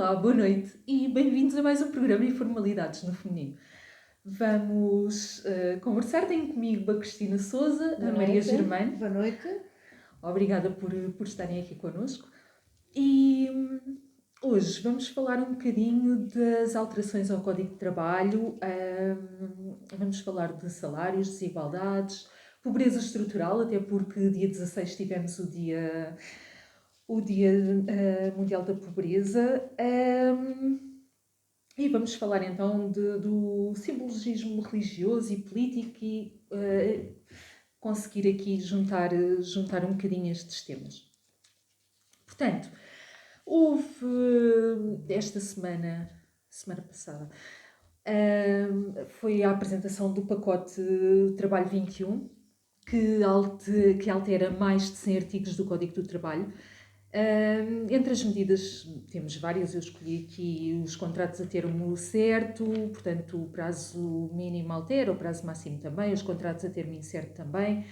Olá, boa noite e bem-vindos a mais um programa Informalidades no Feminino. Vamos conversar, tenho comigo a Cristina Souza, a Maria Germano. Boa noite. Obrigada por estarem aqui connosco. E hoje vamos falar um bocadinho das alterações ao Código de Trabalho, vamos falar de salários, desigualdades, pobreza estrutural, até porque dia 16 tivemos o Dia Mundial da Pobreza. E vamos falar então do simbologismo religioso e político e conseguir aqui juntar um bocadinho estes temas. Portanto, houve esta semana passada, foi a apresentação do pacote Trabalho 21, que altera mais de 100 artigos do Código do Trabalho. Entre as medidas temos várias, eu escolhi aqui os contratos a termo certo, portanto o prazo mínimo altera, o prazo máximo também, os contratos a termo incerto também.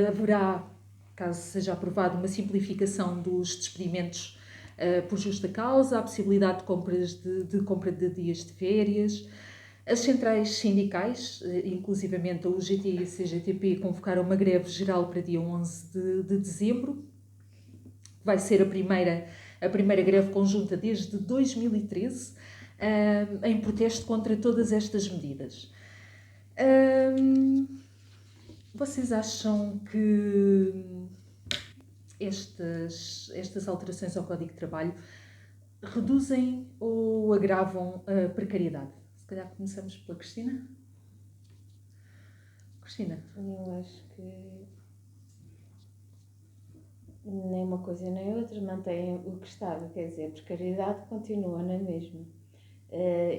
Haverá, caso seja aprovado, uma simplificação dos despedimentos por justa causa, a possibilidade de compra de dias de férias. As centrais sindicais, inclusivamente a UGT e a CGTP, convocaram uma greve geral para dia 11 de dezembro. Vai ser a primeira greve conjunta desde 2013, em protesto contra todas estas medidas. Vocês acham que estas alterações ao Código de Trabalho reduzem ou agravam a precariedade? Se calhar começamos pela Cristina. Cristina? Eu acho que nem uma coisa nem outra mantém o que estava, quer dizer, a precariedade continua na mesma.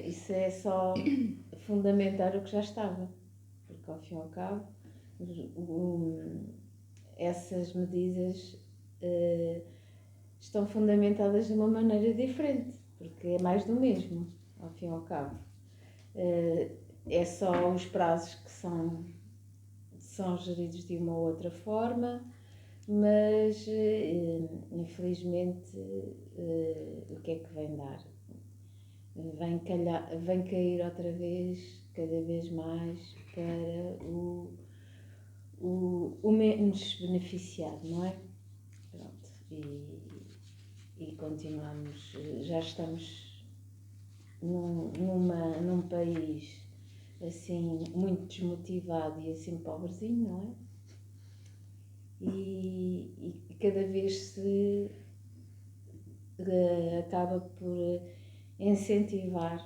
Isso é só fundamentar o que já estava, porque ao fim e ao cabo essas medidas estão fundamentadas de uma maneira diferente, porque é mais do mesmo, ao fim e ao cabo. É só os prazos que são geridos de uma ou outra forma, mas infelizmente o que é que vem dar? Vem cair outra vez, cada vez mais, para o menos beneficiado, não é? Pronto, e continuamos, já estamos num país assim muito desmotivado e assim pobrezinho, não é? E cada vez se acaba por incentivar,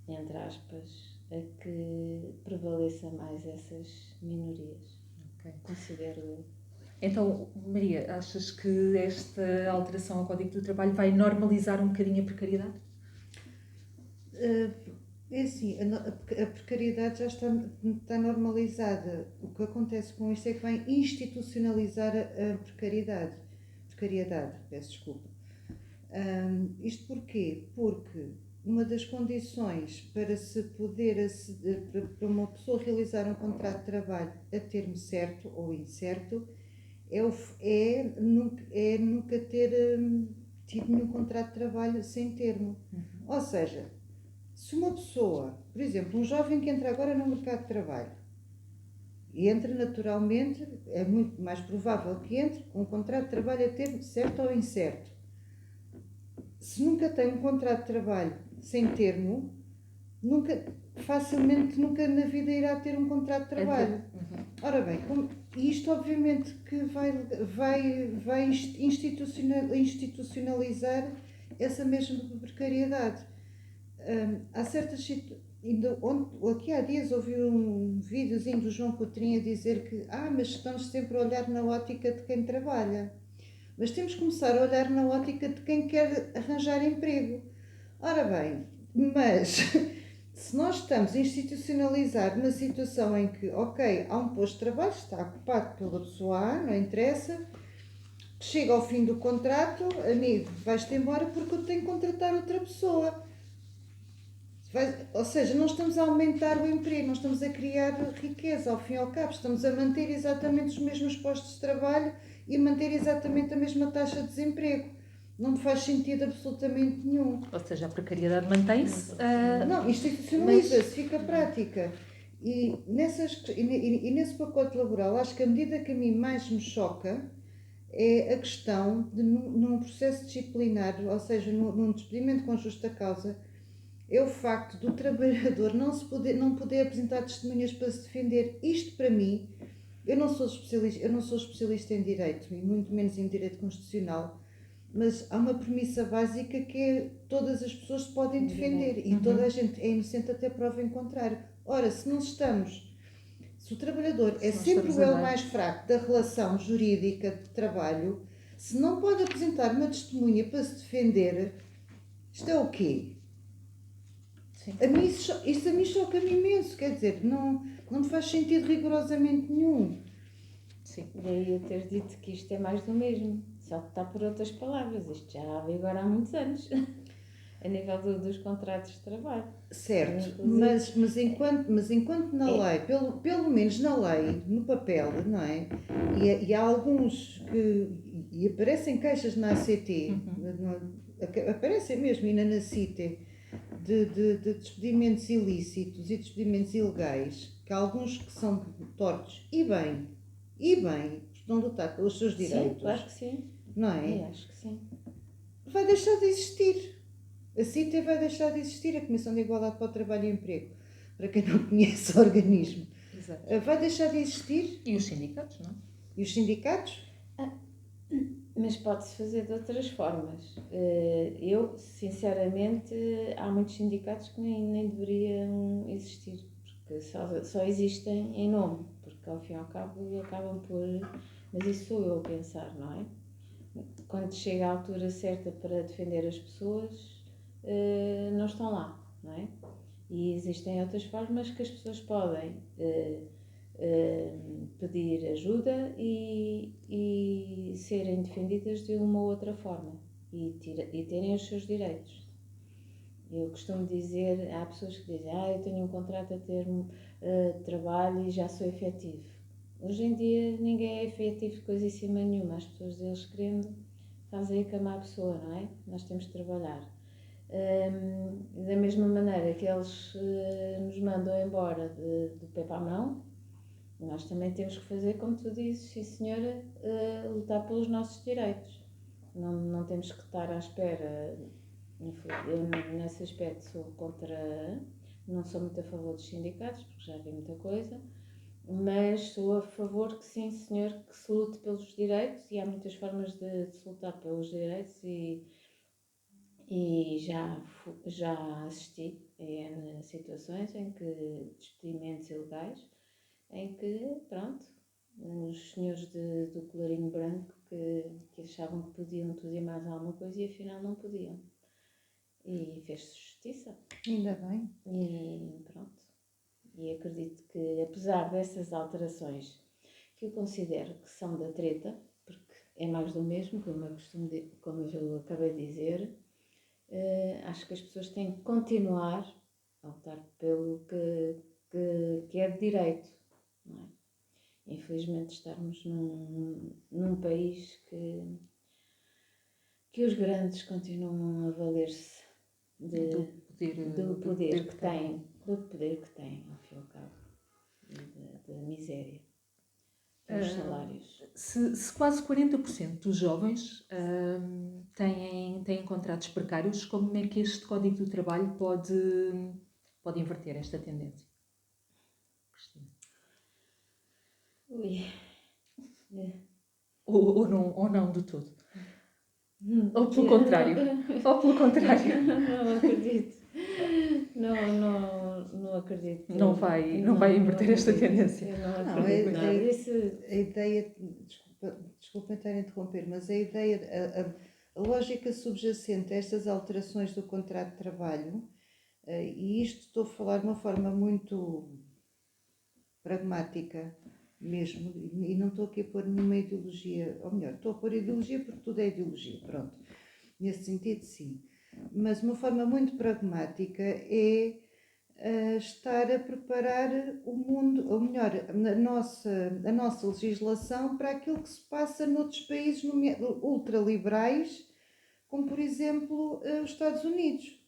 entre aspas, a que prevaleça mais essas minorias. Okay. Considero eu. Então, Maria, achas que esta alteração ao Código do Trabalho vai normalizar um bocadinho a precariedade? É assim, a precariedade já está normalizada. O que acontece com isto é que vai institucionalizar a precariedade, peço desculpa. Isto porquê? Porque uma das condições para se poder para uma pessoa realizar um contrato de trabalho a termo certo ou incerto é nunca ter tido nenhum contrato de trabalho sem termo. Ou seja, se uma pessoa, por exemplo, um jovem que entra agora no mercado de trabalho e entra naturalmente, é muito mais provável que entre com um contrato de trabalho a termo certo ou incerto. Se nunca tem um contrato de trabalho sem termo, facilmente nunca na vida irá ter um contrato de trabalho. Ora bem, isto obviamente que vai institucionalizar essa mesma precariedade. Há certas situações. Aqui há dias ouvi um videozinho do João Coutrinho a dizer que mas estamos sempre a olhar na ótica de quem trabalha. Mas temos que começar a olhar na ótica de quem quer arranjar emprego. Ora bem, mas se nós estamos a institucionalizar na situação em que, ok, há um posto de trabalho, está ocupado pela pessoa A, não interessa, chega ao fim do contrato, amigo, vais-te embora porque eu tenho que contratar outra pessoa. Ou seja, não estamos a aumentar o emprego, não estamos a criar riqueza, ao fim e ao cabo, estamos a manter exatamente os mesmos postos de trabalho e manter exatamente a mesma taxa de desemprego. não me faz sentido absolutamente nenhum. Ou seja, a precariedade mantém-se. Não, institucionaliza-se, fica prática. E nesse pacote laboral, acho que a medida que a mim mais me choca é a questão de, num processo disciplinar, ou seja, num despedimento com justa causa, é o facto do trabalhador não poder apresentar testemunhas para se defender. Isto, para mim, eu não sou especialista em direito, e muito menos em direito constitucional, mas há uma premissa básica que é todas as pessoas se podem defender e toda a gente é inocente até prova em contrário. Ora, se o trabalhador é sempre o elo mais fraco da relação jurídica de trabalho, se não pode apresentar uma testemunha para se defender, isto é o quê? Sim. Isso a mim choca-me imenso, quer dizer, não me faz sentido rigorosamente nenhum. Sim. Daí eu ter dito que isto é mais do mesmo, só que está por outras palavras, isto já vigora há muitos anos, a nível dos contratos de trabalho. Certo, mas enquanto na lei, pelo menos na lei, no papel, não é? E há alguns que aparecem queixas na ACT, aparecem mesmo, e na CITE, de despedimentos ilícitos e despedimentos ilegais, que há alguns que são tortos, e bem, estão a lutar pelos seus direitos. Sim, claro que sim. Não é? Eu acho que sim. Vai deixar de existir. A CITE vai deixar de existir, a Comissão de Igualdade para o Trabalho e Emprego, para quem não conhece o organismo. Exato. Vai deixar de existir. E os sindicatos, não é? E os sindicatos? Mas pode-se fazer de outras formas. Eu, sinceramente, há muitos sindicatos que nem deveriam existir, porque só existem em nome, porque ao fim e ao cabo acabam por... Mas isso sou eu a pensar, não é? Quando chega a altura certa para defender as pessoas, não estão lá, não é? E existem outras formas que as pessoas podem pedir ajuda e serem defendidas de uma ou outra forma e terem os seus direitos. Eu costumo dizer, há pessoas que dizem, eu tenho um contrato a termo de trabalho e já sou efetivo. Hoje em dia ninguém é efetivo de coisíssima nenhuma, as pessoas deles querendo fazem a cama à pessoa, não é? Nós temos de trabalhar. Da mesma maneira que eles nos mandam embora do pé para a mão, nós também temos que fazer, como tu dizes, sim senhora, lutar pelos nossos direitos. Não temos que estar à espera. Eu, nesse aspecto, não sou muito a favor dos sindicatos, porque já vi muita coisa, mas sou a favor que sim senhor, que se lute pelos direitos, e há muitas formas de se lutar pelos direitos, e já assisti a situações em que despedimentos ilegais, em que, pronto, os senhores do colarinho branco que achavam que podiam tudo e mais alguma coisa e afinal não podiam. E fez-se justiça. Ainda bem. E pronto. E acredito que, apesar dessas alterações, que eu considero que são da treta, porque é mais do mesmo, como eu acabei de dizer, acho que as pessoas têm que continuar a lutar pelo que é de direito, não é? Infelizmente estamos num país que os grandes continuam a valer-se do poder que têm, ao fim e ao cabo, da miséria, dos salários. Se quase 40% dos jovens têm contratos precários, como é que este Código do Trabalho pode inverter esta tendência? Cristina. Ui. Ou não de todo? Ou pelo contrário? Não acredito. Não acredito. Não vai inverter esta tendência. Não acredito nada. A ideia, desculpa estar a interromper, mas a ideia, a lógica subjacente a estas alterações do contrato de trabalho, e isto estou a falar de uma forma muito pragmática mesmo, e não estou aqui a pôr nenhuma ideologia, ou melhor, estou a pôr ideologia porque tudo é ideologia, pronto, nesse sentido sim, mas uma forma muito pragmática é estar a preparar o mundo, ou melhor, a nossa legislação para aquilo que se passa noutros países ultraliberais, como por exemplo os Estados Unidos.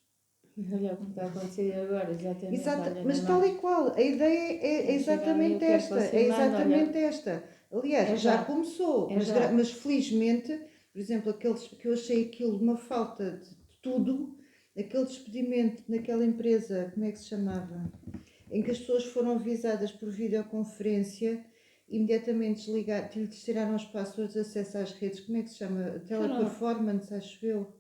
Olha o que está a acontecer agora, exatamente. Exato, olha, mas não tal é? e qual, a ideia é exatamente esta, é exatamente esta. Aliás, É já já. começou, É mas, já. mas felizmente, por exemplo, aqueles que eu achei aquilo uma falta de tudo, aquele despedimento naquela empresa, como é que se chamava? Em que as pessoas foram avisadas por videoconferência, imediatamente lhes tiraram os passwords de acesso às redes, como é que se chama? Teleperformance, acho eu.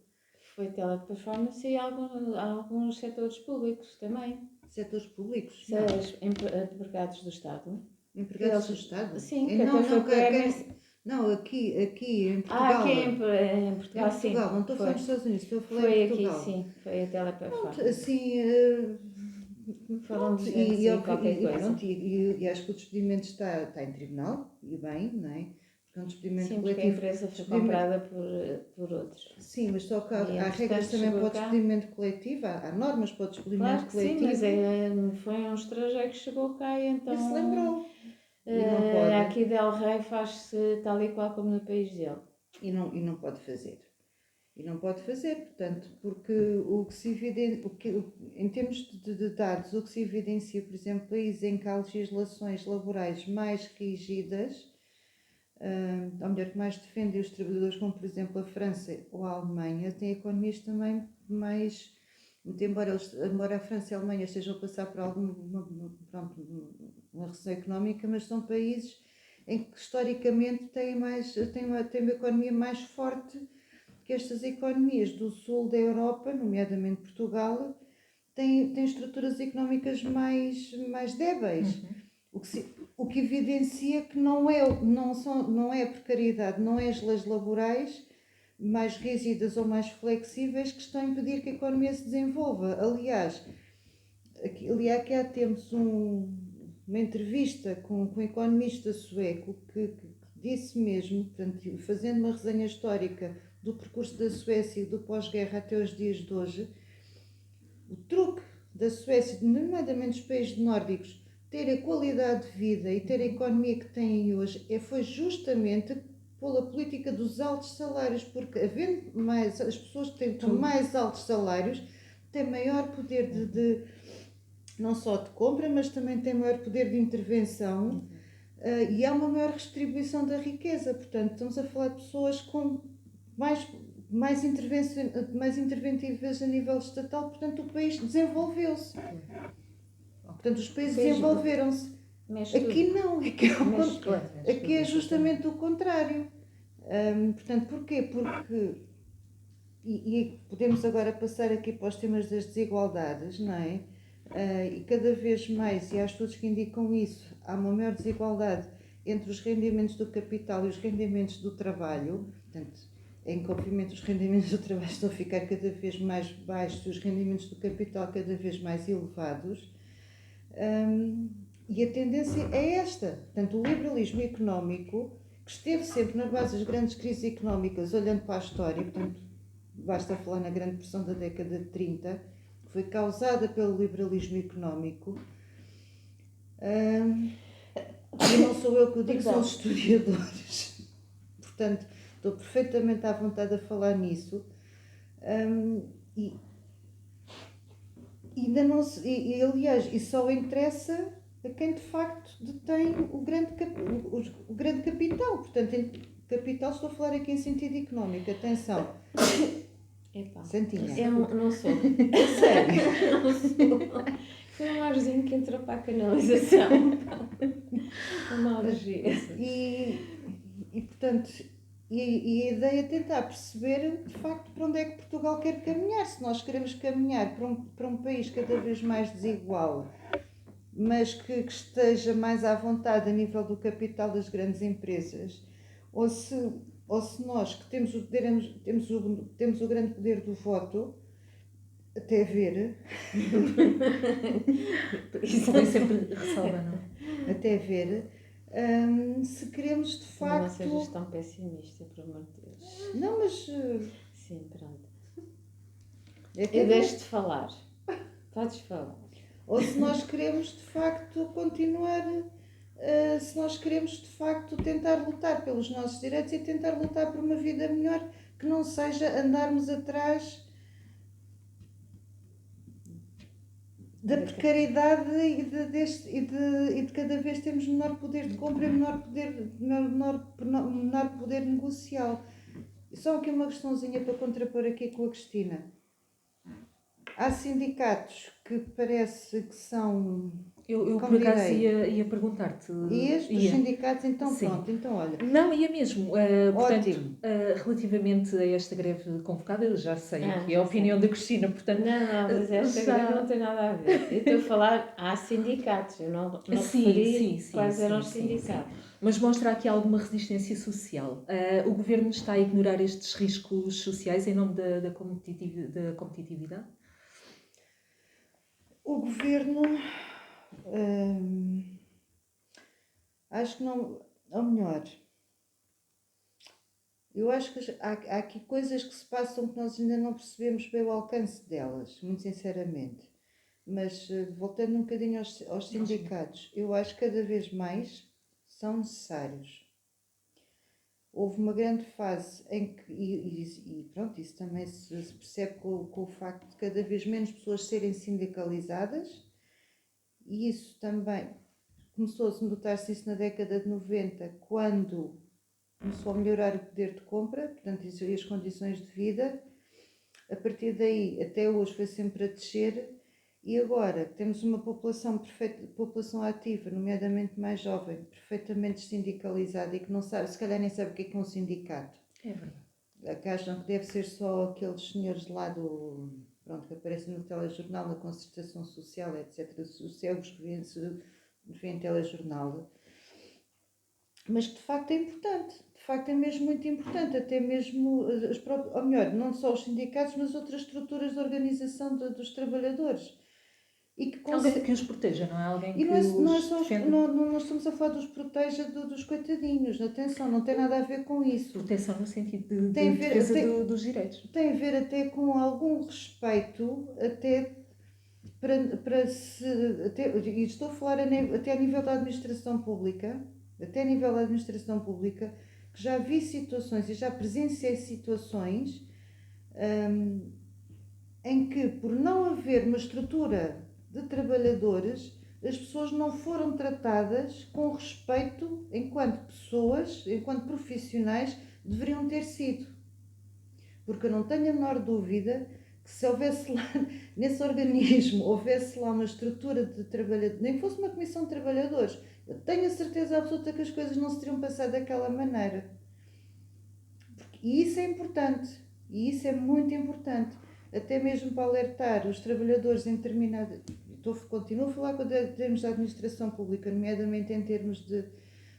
Foi teleperformance e alguns setores públicos também. Setores públicos? Empregados do Estado. Empregados do Estado? Sim, que até foi com a MS. Não, aqui em Portugal. Aqui em Portugal, em Portugal, sim. não estou a falar Foi. nos Estados Unidos, estou a falar Foi em Portugal. aqui, sim. Foi a teleperformance. Pronto, assim, Foram pronto, 200 e qualquer coisa. Pronto, e acho que o despedimento está em tribunal, e bem, não é? Porque é um despedimento Sim, coletivo. porque a empresa foi comprada por outros. Sim, mas só que há regras entretanto, também para o chegou cá. despedimento coletivo, há normas para o despedimento Claro que coletivo. sim, mas foi um estrangeiro que chegou cá e então... E se lembrou. E não pode. Aqui Del Rey faz-se tal e qual como no país dele. E não pode fazer. E não pode fazer, portanto, porque em termos de dados, o que se evidencia, por exemplo, países em que há legislações laborais mais rígidas, ou melhor, que mais defendem os trabalhadores, como por exemplo a França ou a Alemanha, têm economias também mais, embora a França e a Alemanha estejam a passar por uma recessão económica, mas são países em que historicamente têm uma economia mais forte que estas economias do sul da Europa, nomeadamente Portugal, têm estruturas económicas mais débeis. O que evidencia que não é a precariedade, não é as leis laborais mais rígidas ou mais flexíveis que estão a impedir que a economia se desenvolva. Aliás, aqui há tempos uma entrevista com um economista sueco que disse mesmo, portanto, fazendo uma resenha histórica do percurso da Suécia e do pós-guerra até os dias de hoje, o truque da Suécia, nomeadamente os países nórdicos, ter a qualidade de vida e ter a economia que têm hoje foi justamente pela política dos altos salários, porque havendo mais, as pessoas que têm mais altos salários têm maior poder não só de compra, mas também têm maior poder de intervenção e há uma maior distribuição da riqueza. Portanto, estamos a falar de pessoas com mais interventivas a nível estatal, portanto o país desenvolveu-se. Portanto, os países desenvolveram-se. Aqui não, aqui é justamente o contrário. Portanto, porquê? Porque, e podemos agora passar aqui para os temas das desigualdades, não é? E cada vez mais, e há estudos que indicam isso, há uma maior desigualdade entre os rendimentos do capital e os rendimentos do trabalho. Portanto, em que obviamente os rendimentos do trabalho estão a ficar cada vez mais baixos e os rendimentos do capital cada vez mais elevados. E a tendência é esta. Portanto, o liberalismo económico, que esteve sempre na base das grandes crises económicas, olhando para a história, portanto, basta falar na grande depressão da década de 30, que foi causada pelo liberalismo económico. E não sou eu que o digo, são os historiadores. Portanto, estou perfeitamente à vontade a falar nisso. Aliás, isso só interessa a quem de facto detém o grande capital. Portanto, capital, estou a falar aqui em sentido económico. Atenção. Epá, Santinha. Eu não sou. Sério? Não sou. Foi um arzinho que entrou para a canalização. Uma alergia. E portanto, a ideia é tentar perceber de facto para onde é que Portugal quer caminhar. Se nós queremos caminhar para um país cada vez mais desigual, mas que esteja mais à vontade a nível do capital das grandes empresas, ou se nós que temos o grande poder do voto, até ver. Isso vem sempre ressalva, não é? Até ver. Se queremos de facto. Não sejas tão pessimista, por amor de Deus. Não, mas. Sim, pronto. Eu deixo-te falar. Podes falar. Ou se nós queremos de facto continuar. Se nós queremos de facto tentar lutar pelos nossos direitos e tentar lutar por uma vida melhor que não seja andarmos atrás da precariedade e de cada vez termos menor poder de compra e menor poder negocial. Só aqui uma questãozinha para contrapor aqui com a Cristina. Há sindicatos que parece que são... Eu como por acaso direi, ia perguntar-te. ias dos sindicatos, então Sim. pronto, então olha. Não, ia mesmo. Portanto, Ótimo. relativamente a esta greve convocada, eu já sei que é já a opinião da Cristina, portanto... Não, mas esta já- greve não tem nada a ver. Eu estou a falar, há sindicatos, eu não Sim, referi sim, quais eram os sim. sindicatos. Mas mostra aqui alguma resistência social. O governo está a ignorar estes riscos sociais em nome da competitividade? O governo, acho que não, ou melhor, eu acho que há aqui coisas que se passam que nós ainda não percebemos bem o alcance delas, muito sinceramente. Mas voltando um bocadinho aos sindicatos, eu acho que cada vez mais são necessários. Houve uma grande fase em que, e pronto, isso também se percebe com o facto de cada vez menos pessoas serem sindicalizadas, e isso também começou-se a notar-se isso na década de 90, quando começou a melhorar o poder de compra, portanto, isso e as condições de vida. A partir daí, até hoje, foi sempre a descer, e agora temos uma população ativa, nomeadamente mais jovem, perfeitamente sindicalizada e que não sabe, se calhar nem sabe o que é um sindicato. É verdade. Que acham que deve ser só aqueles senhores lá pronto, que aparecem no telejornal, na concertação social, etc. Os cegos que veem telejornal. Mas que de facto é importante, de facto é mesmo muito importante, até mesmo, ou melhor, não só os sindicatos, mas outras estruturas de organização dos trabalhadores. E que Alguém que os proteja, não é? Alguém e que não é os só defenda. não estamos a falar dos proteja dos coitadinhos, atenção, não tem nada a ver com isso. Proteção no sentido de Tem a ver- defesa tem- dos direitos. Tem a ver até com algum respeito, até para se. E estou a falar até a nível da administração pública, que já vi situações e já presenciei situações em que, por não haver uma estrutura de trabalhadores, as pessoas não foram tratadas com respeito enquanto pessoas, enquanto profissionais, deveriam ter sido. Porque eu não tenho a menor dúvida que se houvesse lá, nesse organismo, houvesse lá uma estrutura de trabalhadores, nem fosse uma comissão de trabalhadores, eu tenho a certeza absoluta que as coisas não se teriam passado daquela maneira. E isso é importante, e isso é muito importante, até mesmo para alertar os trabalhadores em determinado... Continuo a falar quando termos da administração pública, nomeadamente em termos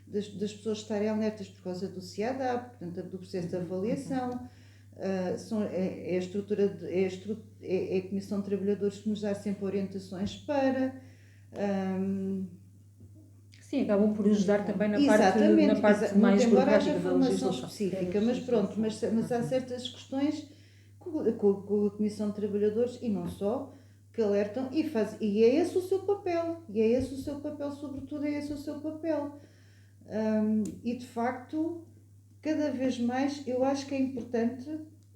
das pessoas estarem alertas por causa do CIADAP, portanto, do processo de avaliação. É a estrutura, é a Comissão de Trabalhadores que nos dá sempre orientações para... Sim, acabam por ajudar também na exatamente, parte mais embora haja burocrática da formação legislação. específica, mas pronto, mas há certas questões com a Comissão de Trabalhadores, e não só, que alertam e é esse o seu papel, sobretudo é esse o seu papel. E de facto, cada vez mais, eu acho que é importante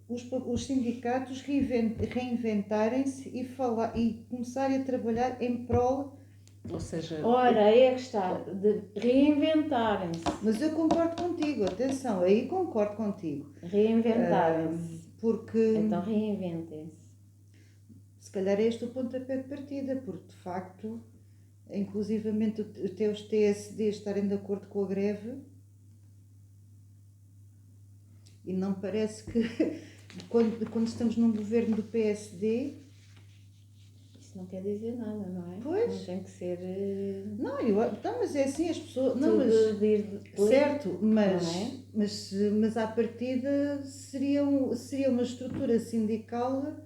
os sindicatos reinventarem-se e começarem a trabalhar em prol. Ou seja... Ora, aí é que está, de reinventarem-se. Mas eu concordo contigo, atenção, aí concordo contigo. Reinventarem-se. Porque... Então reinventem-se. Se calhar é este o pontapé de partida, porque de facto, inclusivamente até os TSD estarem de acordo com a greve, e não parece que quando estamos num governo do PSD... Isso não quer dizer nada, não é? Pois. Não tem que ser... Não, mas é assim, as pessoas... Não, tudo mas, de certo, mas, não é? mas à partida seria uma estrutura sindical,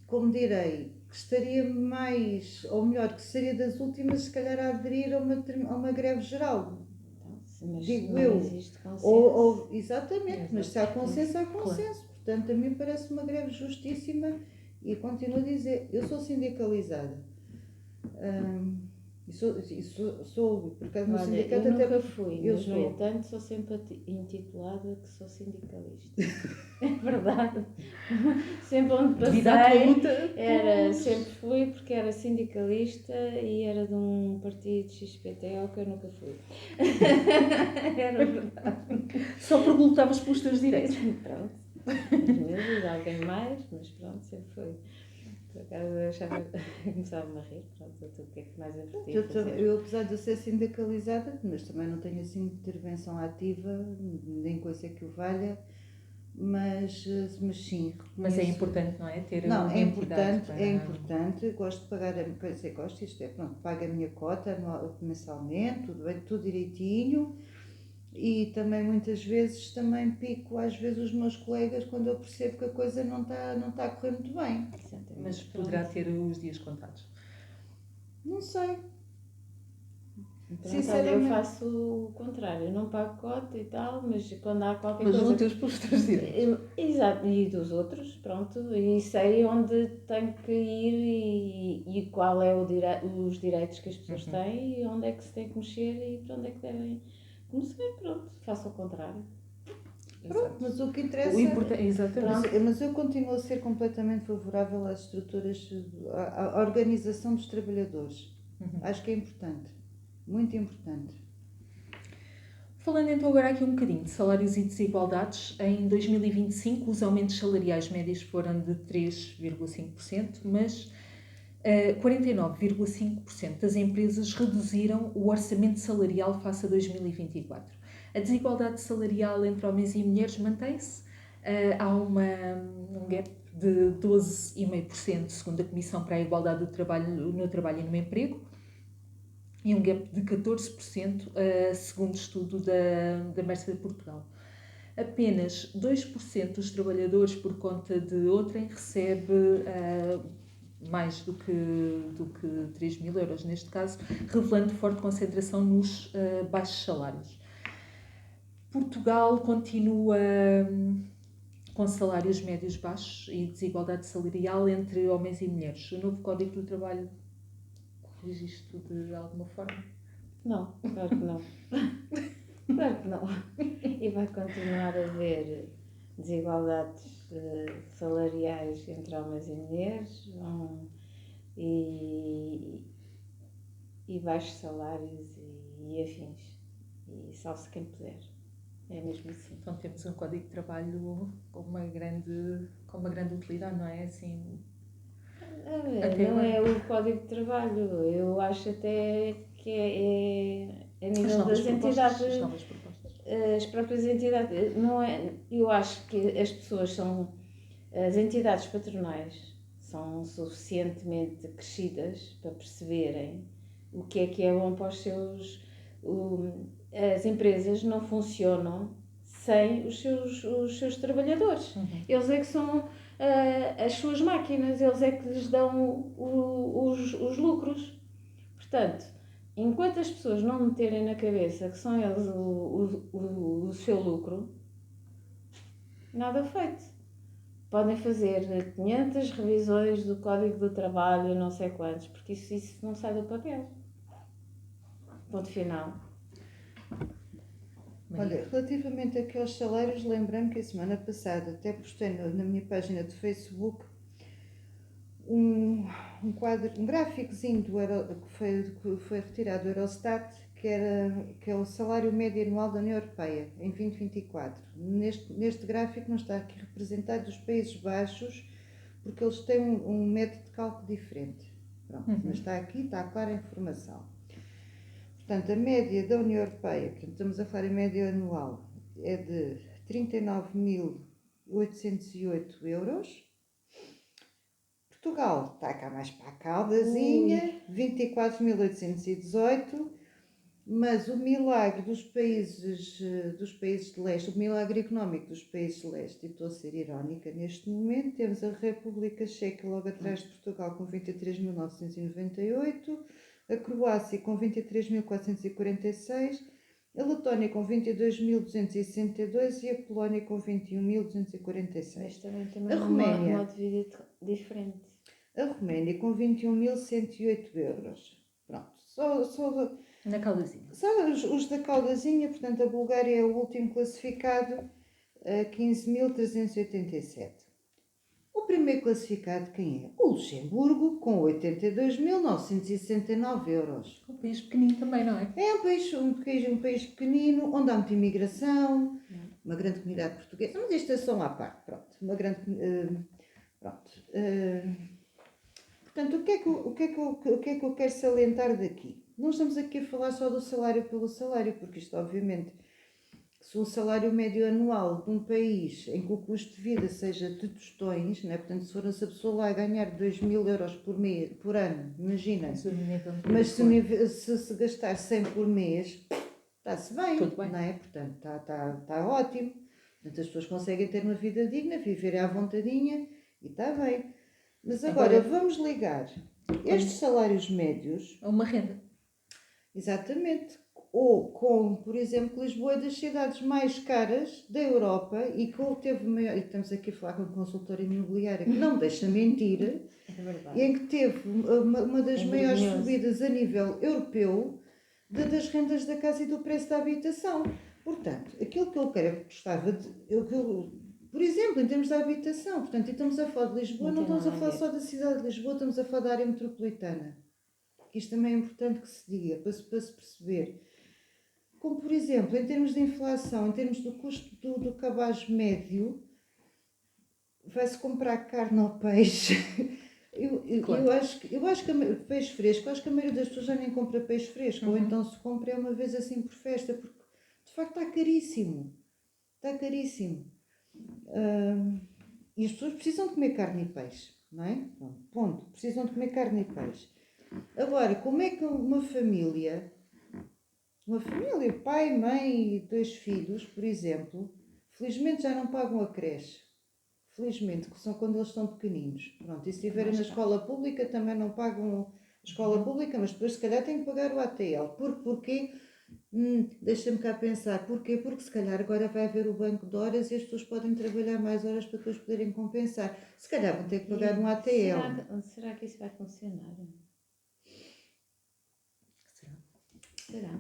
como direi, que estaria mais, ou melhor, que seria das últimas, se calhar, a aderir a uma greve geral. Mas digo não eu. Existe consenso. Exatamente, mas se há consenso, há consenso. Claro. Portanto, a mim parece uma greve justíssima, e continuo a dizer, eu sou sindicalizada. Isso soube, por acaso no Olha, sindicato eu até. nunca fui, eu mas no sou. entanto sou sempre intitulada que sou sindicalista. É verdade. Sempre onde Devido à tua passei, luta. sempre fui porque era sindicalista e era de um partido XPTO que eu nunca fui. Era verdade. Só porque lutavas pelos teus direitos. Pronto. Os meus e de alguém mais, mas pronto, sempre foi. Por acaso eu achava, começava-me a rir, pronto, o que é que mais eu podia fazer? Eu, apesar de ser sindicalizada, mas também não tenho assim intervenção ativa, nem coisa que o valha, mas sim, Mas é reconheço. importante, não é? Ter Não, uma é entidade importante, para... é importante, gosto de pagar, quer dizer, gosto, isto é, pronto, pago a minha cota mensalmente, tudo bem, tudo direitinho, e também muitas vezes também pico às vezes os meus colegas quando eu percebo que a coisa não está a correr muito bem. Exatamente, Mas pronto. poderá ter os dias contados. Não sei. Pronto, olha, eu Sinceramente. faço o contrário, eu não pago cota e tal, mas quando há qualquer Mas coisa... lutas pelos teus direitos. Exato, e dos outros, pronto, e sei onde tenho que ir e qual é os direitos que as pessoas têm e onde é que se tem que mexer e para onde é que devem começar, pronto, faço ao contrário. Pronto, mas o que interessa. O importante, exatamente. Mas eu continuo a ser completamente favorável às estruturas, à organização dos trabalhadores. Acho que é importante, muito importante. Falando então agora aqui um bocadinho de salários e desigualdades, em 2025 os aumentos salariais médios foram de 3,5%, mas 49,5% das empresas reduziram o orçamento salarial face a 2024. A desigualdade salarial entre homens e mulheres mantém-se. Há um gap de 12,5% segundo a Comissão para a Igualdade no Trabalho e no Emprego, e um gap de 14% segundo o estudo da Mercer Portugal. Apenas 2% dos trabalhadores por conta de outrem recebe mais do que 3.000 euros neste caso, revelando forte concentração nos baixos salários. Portugal continua com salários médios baixos e desigualdade salarial entre homens e mulheres. O novo Código do Trabalho corrige isto de alguma forma? Não, claro que não. Claro que não. E vai continuar a haver desigualdades salariais entre homens e mulheres e baixos salários e afins. E salve-se quem puder. É mesmo assim. Então temos um Código de Trabalho com uma grande utilidade, não é? Assim, não é o Código de Trabalho. Eu acho até que é a nível das entidades. As novas propostas. As próprias entidades. Não é, eu acho que as pessoas são. As entidades patronais são suficientemente crescidas para perceberem o que é bom para os seus. As empresas não funcionam sem os seus trabalhadores. Eles é que são as suas máquinas, eles é que lhes dão os lucros. Portanto, enquanto as pessoas não meterem na cabeça que são eles o seu lucro, nada feito. Podem fazer 500 revisões do Código do Trabalho, não sei quantos, porque isso não sai do papel. Ponto final. Olha, relativamente aqui aos salários, lembrei-me que a semana passada até postei na minha página de Facebook um gráficozinho que foi retirado do Eurostat, que é o salário médio anual da União Europeia em 2024. Neste gráfico não está aqui representado os Países Baixos, porque eles têm um método de cálculo diferente. Pronto, mas está aqui, está clara a informação. Portanto, a média da União Europeia, que estamos a falar em média anual, é de 39.808 euros. Portugal está cá mais para a caudazinha, 24.818, mas o milagre dos países de leste, o milagre económico dos países de leste, e estou a ser irónica neste momento, temos a República Checa logo atrás de Portugal com 23.998, a Croácia com 23.446, a Letónia com 22.262 e a Polónia com 21.246. Mas também A Roménia, modo de vida diferente. A Roménia com 21.108 euros. Pronto, Só Na Caldazinha. só os da Caldazinha, portanto, a Bulgária é o último classificado, 15.387. O primeiro classificado quem é? O Luxemburgo, com 82.969 euros. Um país pequenino também, não é? É um país pequenino, onde há muita imigração, uma grande comunidade portuguesa, mas isto é só uma parte, pronto. Uma grande. Pronto. Portanto, o que é que eu quero salientar daqui? Não estamos aqui a falar só do salário pelo salário, porque isto, obviamente, se o salário médio anual de um país em que o custo de vida seja de tostões, né? Portanto, se for essa pessoa lá a ganhar 2.000 euros por ano, imagina, mas se gastar 100 por mês, está-se bem, Tudo bem. não é? Portanto, está ótimo. Portanto, as pessoas conseguem ter uma vida digna, viver à vontadinha e está bem. Mas agora vamos ligar estes salários médios a uma renda. exatamente. Ou com, por exemplo, Lisboa é das cidades mais caras da Europa e que teve maior. E estamos aqui a falar com um consultor imobiliário que não deixa mentir, É verdade. e em que teve uma das maiores vergonhoso. subidas a nível europeu das rendas da casa e do preço da habitação. Portanto, aquilo que eu quero, gostava de. Por exemplo, em termos de habitação, portanto, e estamos a falar de Lisboa, não estamos a falar só da cidade de Lisboa, estamos a falar da área metropolitana. Isto também é importante que se diga, para se perceber. Como, por exemplo, em termos de inflação, em termos do custo do cabaz médio, vai-se comprar carne ou peixe. Claro. Eu acho que peixe fresco, eu acho que a maioria das pessoas já nem compra peixe fresco, ou então se compra é uma vez assim por festa, porque de facto está caríssimo. Está caríssimo. E as pessoas precisam de comer carne e peixe, não é? Ponto. Precisam de comer carne e peixe. Agora, como é que uma família, pai, mãe e 2 filhos, por exemplo, felizmente já não pagam a creche. Felizmente, que são quando eles estão pequeninos. Pronto, e se estiverem na escola pública também não pagam a escola pública, mas depois se calhar têm que pagar o ATL. Porquê? Deixa-me cá pensar. Porquê? Porque se calhar agora vai haver o banco de horas e as pessoas podem trabalhar mais horas para depois poderem compensar. Se calhar vão ter que pagar um ATL. Será que isso vai funcionar? Será?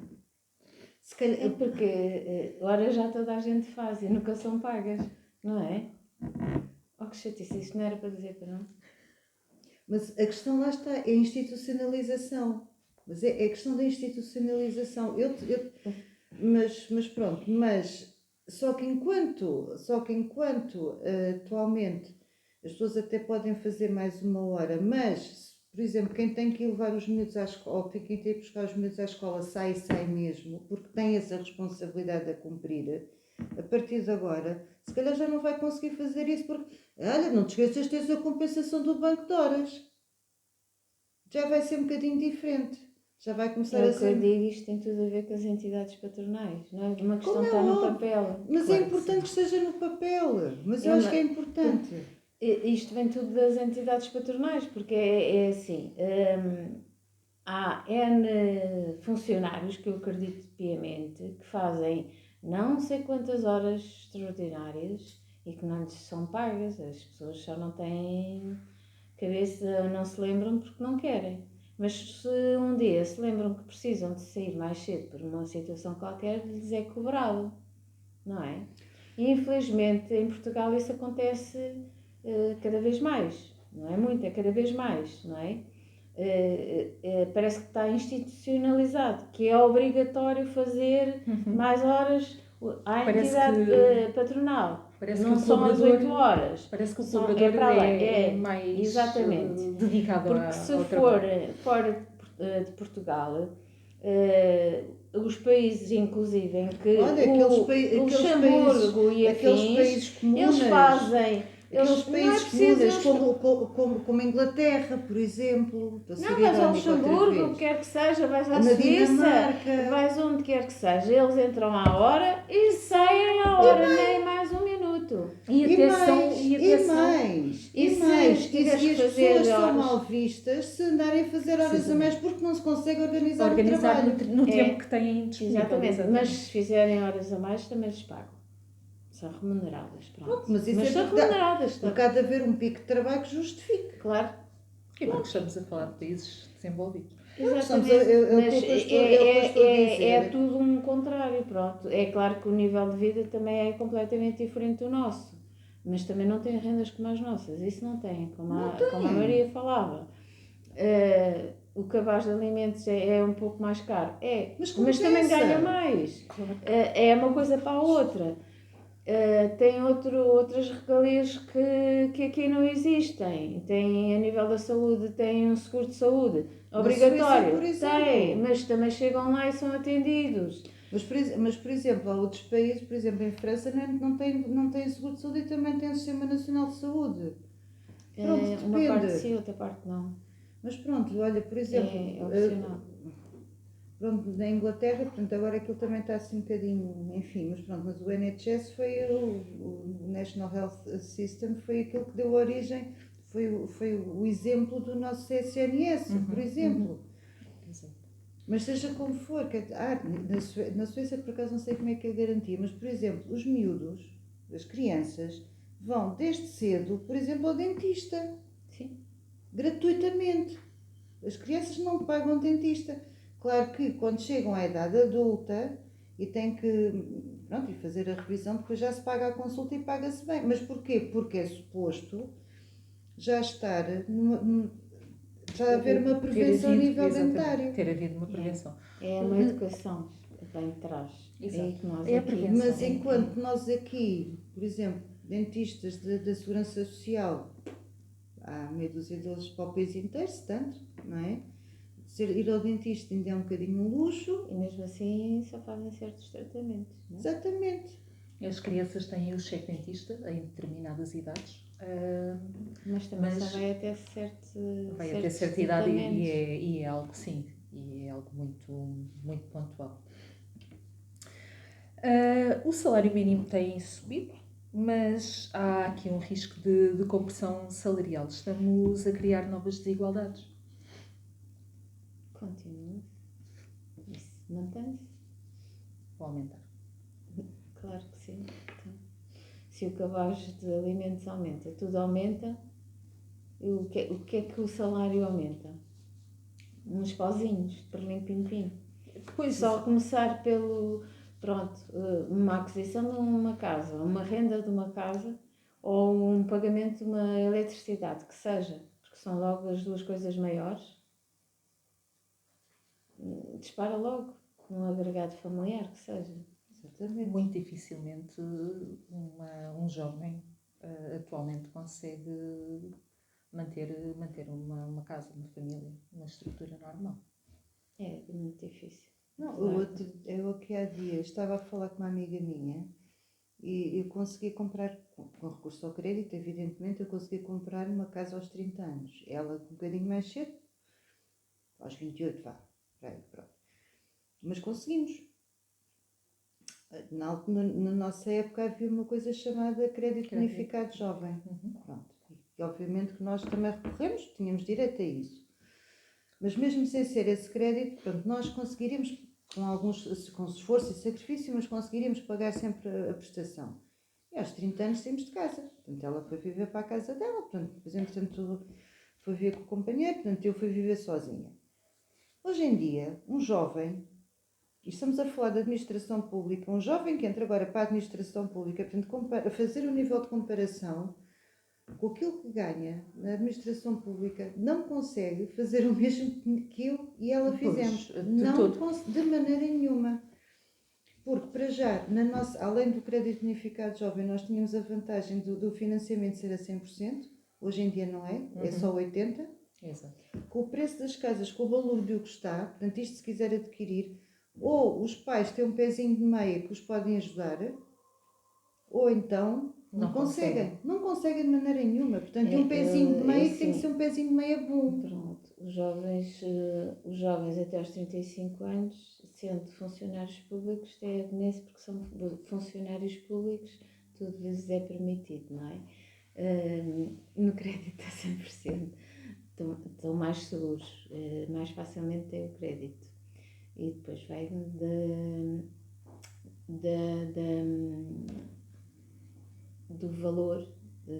Se calhar, É porque agora já toda a gente faz e nunca são pagas, não é? Oh, que chatice, isto não era para dizer para não. mas a questão lá está, é a institucionalização. Mas é a questão da institucionalização. Mas pronto, só que enquanto atualmente as pessoas até podem fazer mais uma hora, mas, por exemplo, quem tem que ir levar os miúdos à escola, ou quem tem que ir buscar os miúdos à escola, sai mesmo, porque tem essa responsabilidade a cumprir. A partir de agora, se calhar já não vai conseguir fazer isso, porque, olha, não te esqueças de teres a compensação do banco de horas. Já vai ser um bocadinho diferente. Já vai começar a É o que ser. eu digo, isto tem tudo a ver com as entidades patronais, não é uma questão Como de é estar no óbvio. papel. Mas Claro é que importante que esteja no papel. Mas eu É acho uma- que é importante. Isto vem tudo das entidades patronais, porque é assim, há N funcionários que eu acredito piamente que fazem não sei quantas horas extraordinárias e que não lhes são pagas. As pessoas só não têm cabeça, não se lembram porque não querem. Mas se um dia se lembram que precisam de sair mais cedo por uma situação qualquer, lhes é cobrado, não é? E infelizmente em Portugal isso acontece cada vez mais, não é muito, é cada vez mais, não é? Parece que está institucionalizado, que é obrigatório fazer mais horas à Parece entidade que- patronal. Parece Não que o são as cobrador, 8 horas. Parece que o São- cobrador para lá, é mais exatamente. dedicado Porque se ao for trabalho. fora de Portugal, os países, inclusive, em que Olha, o Luxemburgo e aqueles afins, países comunas, eles fazem. aqueles Eles, não é países preciso comunas, como a Inglaterra, por exemplo. Para ser Não, vais ao irónico outra Luxemburgo, o vez. que quer que seja, vais à Na Suíça, Dinamarca. vais onde quer que seja. Eles entram à hora e saem à hora, nem mais um minuto. E E até mais, são. E se e tiveres as que fazer pessoas são horas- mal vistas se andarem a fazer horas a Precisamente. mais porque não se consegue organizar o Organizar trabalho. no É, tempo que têm disponível. Exatamente, mas se fizerem horas a mais também lhes pagam. São remuneradas, pronto. Pronto, mas isso é são porque remuneradas, Porque há de haver um pico de trabalho que justifique. claro. E porque estamos a falar de países desenvolvidos. Exatamente, É o mas que eu estou a dizer. é tudo um contrário, pronto. É claro que o nível de vida também é completamente diferente do nosso, mas também não tem rendas como as nossas, isso não tem, como como a Maria falava. O cabaz de alimentos é um pouco mais caro, mas também ganha mais. É uma coisa para a outra. Tem outras regalias que aqui não existem. Tem, a nível da saúde, tem um seguro de saúde obrigatório. Suíça, por exemplo. Tem, mas também chegam lá e são atendidos. Mas, por exemplo, há outros países, por exemplo, em França, não tem seguro de saúde e também tem o Sistema Nacional de Saúde. Pronto, depende. Uma parte sim, outra parte não. Mas pronto, olha, por exemplo, É opcional. pronto, na Inglaterra, portanto, agora aquilo também está assim um bocadinho, enfim, mas pronto, mas o NHS foi o National Health System, foi aquilo que deu origem, foi o exemplo do nosso SNS, por exemplo. Mas seja como for, na Suíça por acaso não sei como é que é a garantia, mas por exemplo, os miúdos, as crianças, vão desde cedo, por exemplo, ao dentista. Sim. Gratuitamente. As crianças não pagam dentista. Claro que quando chegam à idade adulta e têm que pronto, e fazer a revisão, depois já se paga a consulta e paga-se bem. Mas porquê? Porque é suposto já estar já haver uma prevenção a nível dentário. Ter havido uma prevenção. É uma educação que vem de trás. Exato. Que nós É a aqui, prevenção. Mas enquanto nós aqui, por exemplo, dentistas da Segurança Social, há meia dúzia deles para o país inteiro, se tanto, não é? Ir ao dentista ainda é um bocadinho um luxo. E mesmo assim só fazem certos tratamentos, não é? Exatamente. As crianças têm o cheque dentista em determinadas idades. Mas também só vai até certa idade e é algo, sim, e é algo muito, muito pontual. O salário mínimo tem subido, mas há aqui um risco de compressão salarial. Estamos a criar novas desigualdades. Continua. Isso mantém-se. Vou aumentar. Claro que sim. Então, se o cabaz de alimentos aumenta, tudo aumenta, o que é que o salário aumenta? Uns pauzinhos, perlim-pim-pim. Só começar pelo, pronto, uma aquisição de uma casa, uma renda de uma casa ou um pagamento de uma eletricidade, que seja, porque são logo as duas coisas maiores, dispara logo um agregado familiar, que seja. Exatamente. Muito dificilmente um jovem atualmente consegue manter uma casa, uma família, uma estrutura normal. É muito difícil. Não, eu aqui há dias estava a falar com uma amiga minha e eu consegui comprar, com recurso ao crédito, evidentemente, eu consegui comprar uma casa aos 30 anos. Ela um bocadinho mais cedo, aos 28, vá. Pronto. Mas conseguimos. Na nossa época havia uma coisa chamada crédito bonificado jovem. Pronto. E obviamente que nós também recorremos, tínhamos direito a isso. Mas mesmo sem ser esse crédito, pronto, nós conseguiríamos, com esforço e sacrifício, mas conseguiríamos pagar sempre a prestação. E aos 30 anos saímos de casa. Portanto, ela foi viver para a casa dela. Portanto, depois, entretanto, foi viver com o companheiro. Portanto, eu fui viver sozinha. Hoje em dia, um jovem, e estamos a falar de administração pública, um jovem que entra agora para a administração pública, portanto, fazer um nível de comparação com aquilo que ganha na administração pública, não consegue fazer o mesmo que eu e ela fizemos. De maneira nenhuma. Porque, para já, além do crédito bonificado jovem, nós tínhamos a vantagem do financiamento ser a 100%, hoje em dia não é, é só 80%. Exato. Com o preço das casas, com o valor do que está, portanto, isto se quiser adquirir, ou os pais têm um pezinho de meia que os podem ajudar, ou então não conseguem de maneira nenhuma. Portanto, um pezinho de meia tem que ser um pezinho de meia bom. Pronto, os jovens até aos 35 anos, sendo funcionários públicos, têm a benesse porque são funcionários públicos, tudo lhes é permitido, não é? No crédito a 100%. Estão mais seguros, mais facilmente têm o crédito. E depois vai do valor do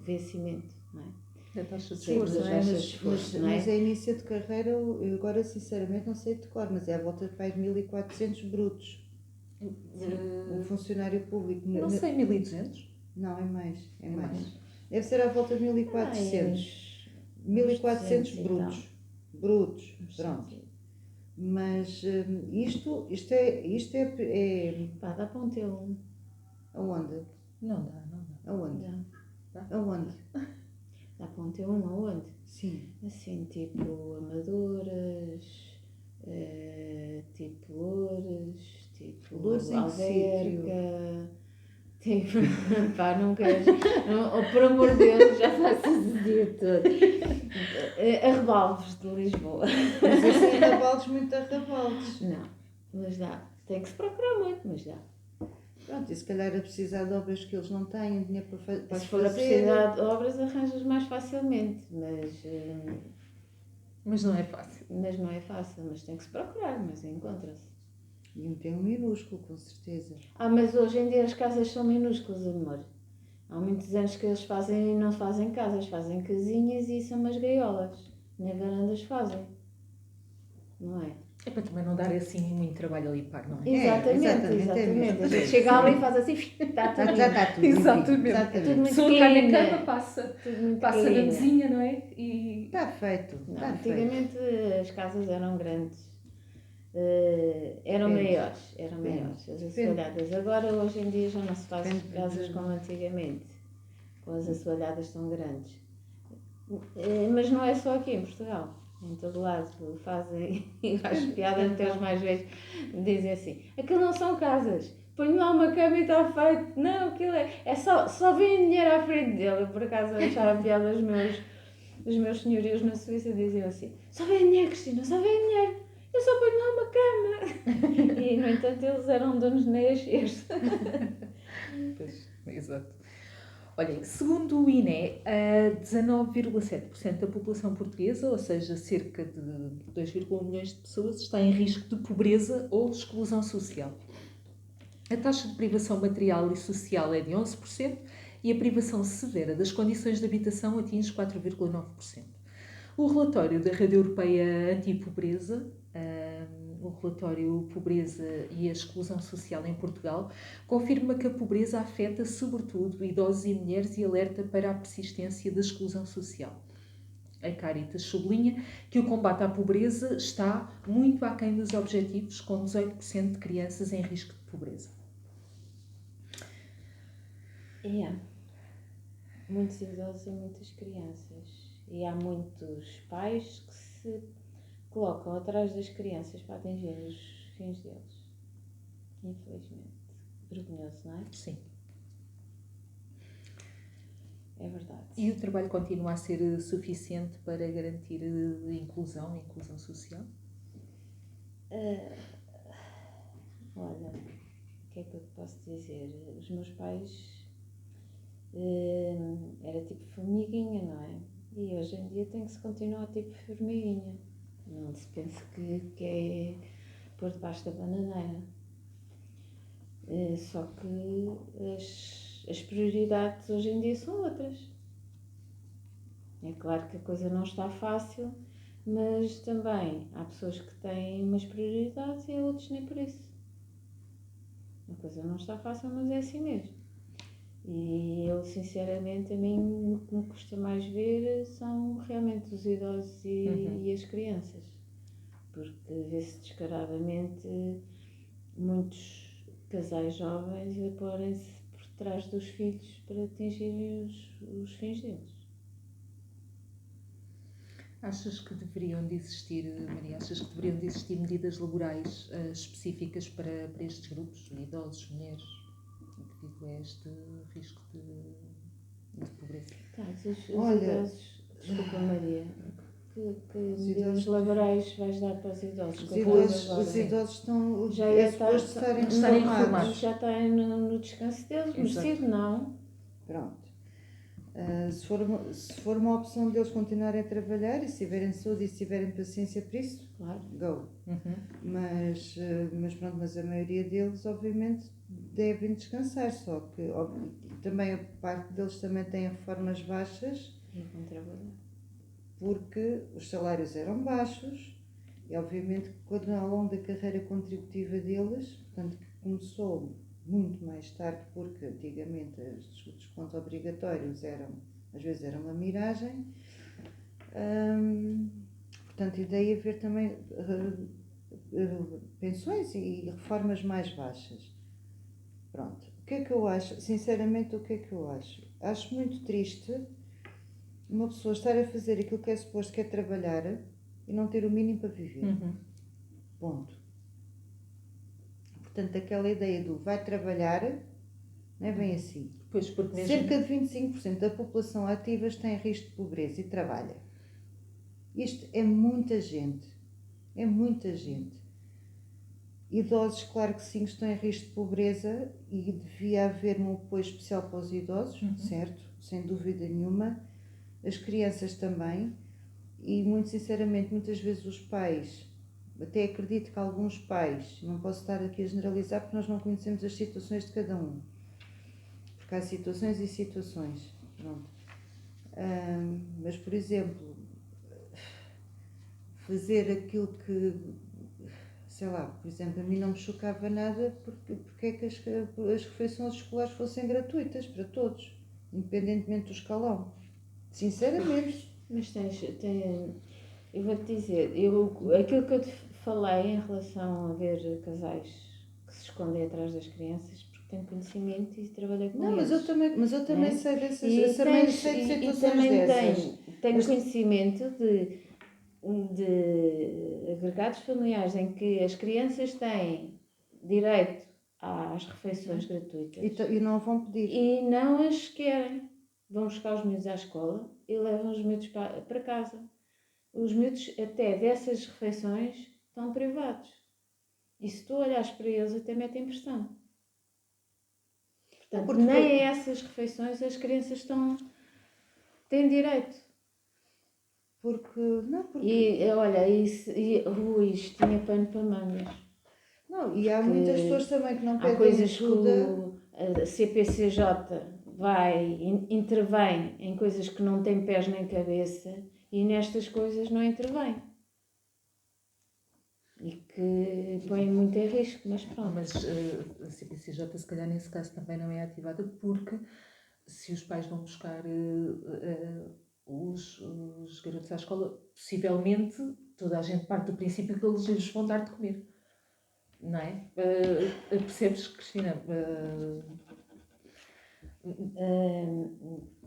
vencimento, não é? Da taxa de Sim, esforço, das não é? taxas de esforço, não é? Mas a início de carreira, eu agora sinceramente não sei de cor, mas é à volta de pai de 1.400 brutos. O funcionário público. Não sei, 1200? Não, é mais. É É mais. mais. Deve ser à volta de 1.400. 1.400 200 e brutos. Brutos, Uns pronto. 100. Mas isto é. Pá, dá para um T1. Aonde? Não dá, não dá. Aonde? Dá. Aonde? Dá para um T1 aonde? Sim. Assim, tipo amadoras, tipo Loures, tipo Loures em que Alverca, tipo, pá, não queres, não, oh, por amor de Deus, já faço esse dia todo. Arrebalves de Lisboa. Mas assim, arrabaldes, muito arrabaldes. Não, mas dá. Tem que se procurar muito, mas dá. Pronto, e se calhar a precisar de obras que eles não têm, dinheiro para Se for a fazer. precisar de obras, arranjas mais facilmente, Mas não é fácil. mas não é fácil, mas tem que se procurar, mas encontra-se. E um tem um minúsculo, com certeza. Mas hoje em dia as casas são minúsculas, amor. Há muitos anos que eles fazem, não fazem casas, fazem casinhas e são umas gaiolas. Nem varandas fazem. Não é? É para também não dar assim muito trabalho a limpar, não é? Exatamente, exatamente, é exatamente. mesmo. A gente chega ali e faz assim, está tudo Já limpo. está tudo. Exatamente. Tudo Exatamente. A muito pessoa cai na pequena. cama, passa Tudo muito na pequena. mesinha, não é? E Está feito. Não, Está feito. antigamente as casas eram grandes. Eram Depende. maiores, eram Depende. maiores, as Depende. assoalhadas. Agora, hoje em dia, já não se faz Depende. casas como antigamente, com as assoalhadas tão grandes. Mas não é só aqui em Portugal. Em todo lado fazem, e acho piada até os mais velhos dizem assim, aquilo não são casas, ponho lá uma cama e está feito. Não, aquilo é só vem dinheiro à frente dele. Eu, por acaso, achava piada os meus senhorios na Suíça diziam assim, só vem dinheiro, Cristina, só vem dinheiro. Eu só ponho lá uma cama. E, no entanto, eles eram donos de meias cheias. Pois, exato. Olhem, segundo o INE, 19,7% da população portuguesa, ou seja, cerca de 2,1 milhões de pessoas, está em risco de pobreza ou exclusão social. A taxa de privação material e social é de 11% e a privação severa das condições de habitação atinge 4,9%. O relatório da Rede Europeia Anti-Pobreza, o relatório Pobreza e a Exclusão Social em Portugal, confirma que a pobreza afeta sobretudo idosos e mulheres e alerta para a persistência da exclusão social. A Caritas sublinha que o combate à pobreza está muito aquém dos objetivos, com 18% de crianças em risco de pobreza. Muitos idosos e muitas crianças. E há muitos pais que se colocam atrás das crianças para atingir os fins deles. Infelizmente. Vergonhoso, não é? Sim. É verdade. E o trabalho continua a ser suficiente para garantir a inclusão social? Olha, o que é que eu te posso dizer? Os meus pais era tipo formiguinha, não é? E hoje em dia tem que se continuar tipo formiguinha. Não se pensa que é por debaixo da bananeira. Só que as prioridades hoje em dia são outras. É claro que a coisa não está fácil, mas também há pessoas que têm umas prioridades e outros nem por isso. A coisa não está fácil, mas é assim mesmo. E eu, sinceramente, a mim o que me custa mais ver são realmente os idosos e as crianças. Porque vê-se descaradamente muitos casais jovens a porem-se por trás dos filhos para atingirem os fins deles. Achas que deveriam de existir, Maria, medidas laborais específicas para estes grupos, idosos, mulheres, devido a este risco de pobreza? Os Olha, idosos, desculpa Maria, que medidas idosos- laborais vais dar para os idosos? Os idosos estão. Já É ia suposto estar estarem reformados. reformados. Já está no descanso deles, Exato. merecido, não? Pronto. Se for uma opção deles continuarem a trabalhar e se tiverem saúde e se tiverem paciência para isso, Claro. go. Mas a maioria deles, obviamente, devem descansar. Só que também a parte deles também tem reformas baixas E vão trabalhar. Porque os salários eram baixos e obviamente que quando ao longo da carreira contributiva deles, portanto que começou muito mais tarde, porque antigamente os descontos obrigatórios às vezes eram uma miragem, portanto e daí haver também pensões e reformas mais baixas. Pronto, o que é que eu acho? Sinceramente, o que é que eu acho? Acho muito triste uma pessoa estar a fazer aquilo que é suposto, que é trabalhar e não ter o mínimo para viver. Ponto. Portanto, aquela ideia do vai trabalhar não é bem assim. Pois, porque mesmo... Cerca de 25% da população ativa está em risco de pobreza e trabalha. Isto é muita gente. É muita gente. Idosos, claro que sim, estão em risco de pobreza e devia haver um apoio especial para os idosos, certo? Sem dúvida nenhuma. As crianças também. E, muito sinceramente, muitas vezes os pais, até acredito que alguns pais, não posso estar aqui a generalizar porque nós não conhecemos as situações de cada um. Porque há situações e situações. Pronto. Mas, por exemplo, fazer aquilo que, sei lá, por exemplo, a mim não me chocava nada porque é que as refeições escolares fossem gratuitas para todos, independentemente do escalão. Sinceramente. Mas eu vou-te dizer, aquilo que eu te falei em relação a ver casais que se escondem atrás das crianças, porque tenho conhecimento e trabalhei com Não, eles. mas eu também sei dessas, E também sei de situações também dessas. tenho conhecimento de agregados familiares em que as crianças têm direito às refeições gratuitas E não vão pedir. e não as querem. Vão buscar os miúdos à escola e levam os miúdos para casa. Os miúdos até dessas refeições estão privados. E se tu olhares para eles até metem impressão. Portanto, nem a essas refeições as crianças têm direito. Porque. E olha, isto tinha pano para mangas. Não, e há muitas pessoas também que não pedem há coisas ajuda. que a CPCJ intervém em coisas que não têm pés nem cabeça e nestas coisas não intervém. E que põe muito em risco, mas pronto. Mas a CPCJ, se calhar, nesse caso também não é ativada, porque se os pais vão buscar os garotos à escola, possivelmente toda a gente parte do princípio que eles lhes vão dar de comer. Não é? Percebes, Cristina?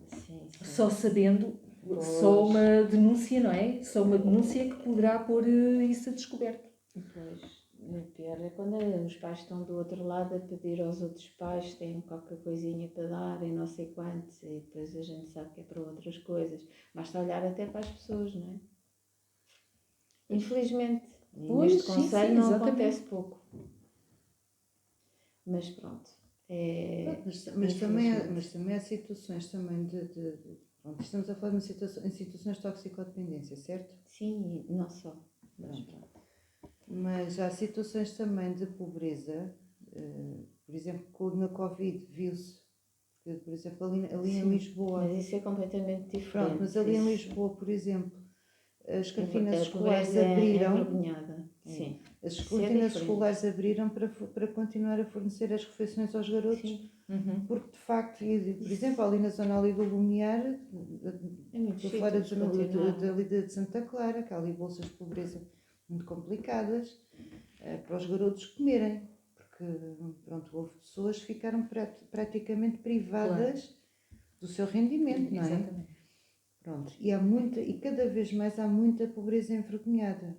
Sim. Só sabendo, só uma denúncia, não é? Só uma denúncia que poderá pôr isso a descoberto. Pois, o pior é quando os pais estão do outro lado a pedir aos outros pais que têm qualquer coisinha para dar e não sei quantos, e depois a gente sabe que é para outras coisas. Basta olhar até para as pessoas, não é? Infelizmente, neste conselho não acontece pouco. Mas pronto. Mas também há situações também pronto, estamos a falar em situações de toxicodependência, certo? Sim, não só. Mas há situações também de pobreza, por exemplo, na Covid viu-se, por exemplo, ali em Lisboa. Mas isso é completamente diferente. Pronto, mas ali em Lisboa, por exemplo, as cantinas escolares é abriram. envergonhada. Sim. As cantinas escolares abriram para continuar a fornecer as refeições aos garotos, porque de facto, por exemplo, ali na zona ali do Lumiar, estou fora ali de Santa Clara, que há ali bolsas de pobreza muito complicadas para os garotos comerem, porque pronto, houve pessoas que ficaram praticamente privadas do seu rendimento, não é? Exatamente. Pronto, e cada vez mais há muita pobreza envergonhada,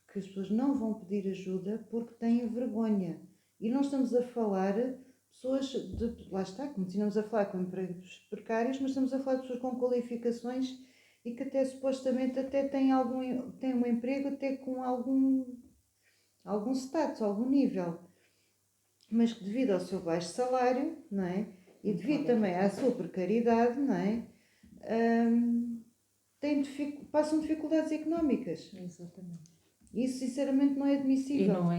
porque as pessoas não vão pedir ajuda porque têm vergonha. E não estamos a falar pessoas lá está, como tínhamos a falar com empregos precários, mas estamos a falar de pessoas com qualificações e que até supostamente até têm um emprego até com algum status, algum nível, mas que devido ao seu baixo salário, não é? E devido também à sua precariedade, não é? Passam dificuldades económicas. Exatamente. Isso sinceramente não é admissível. Não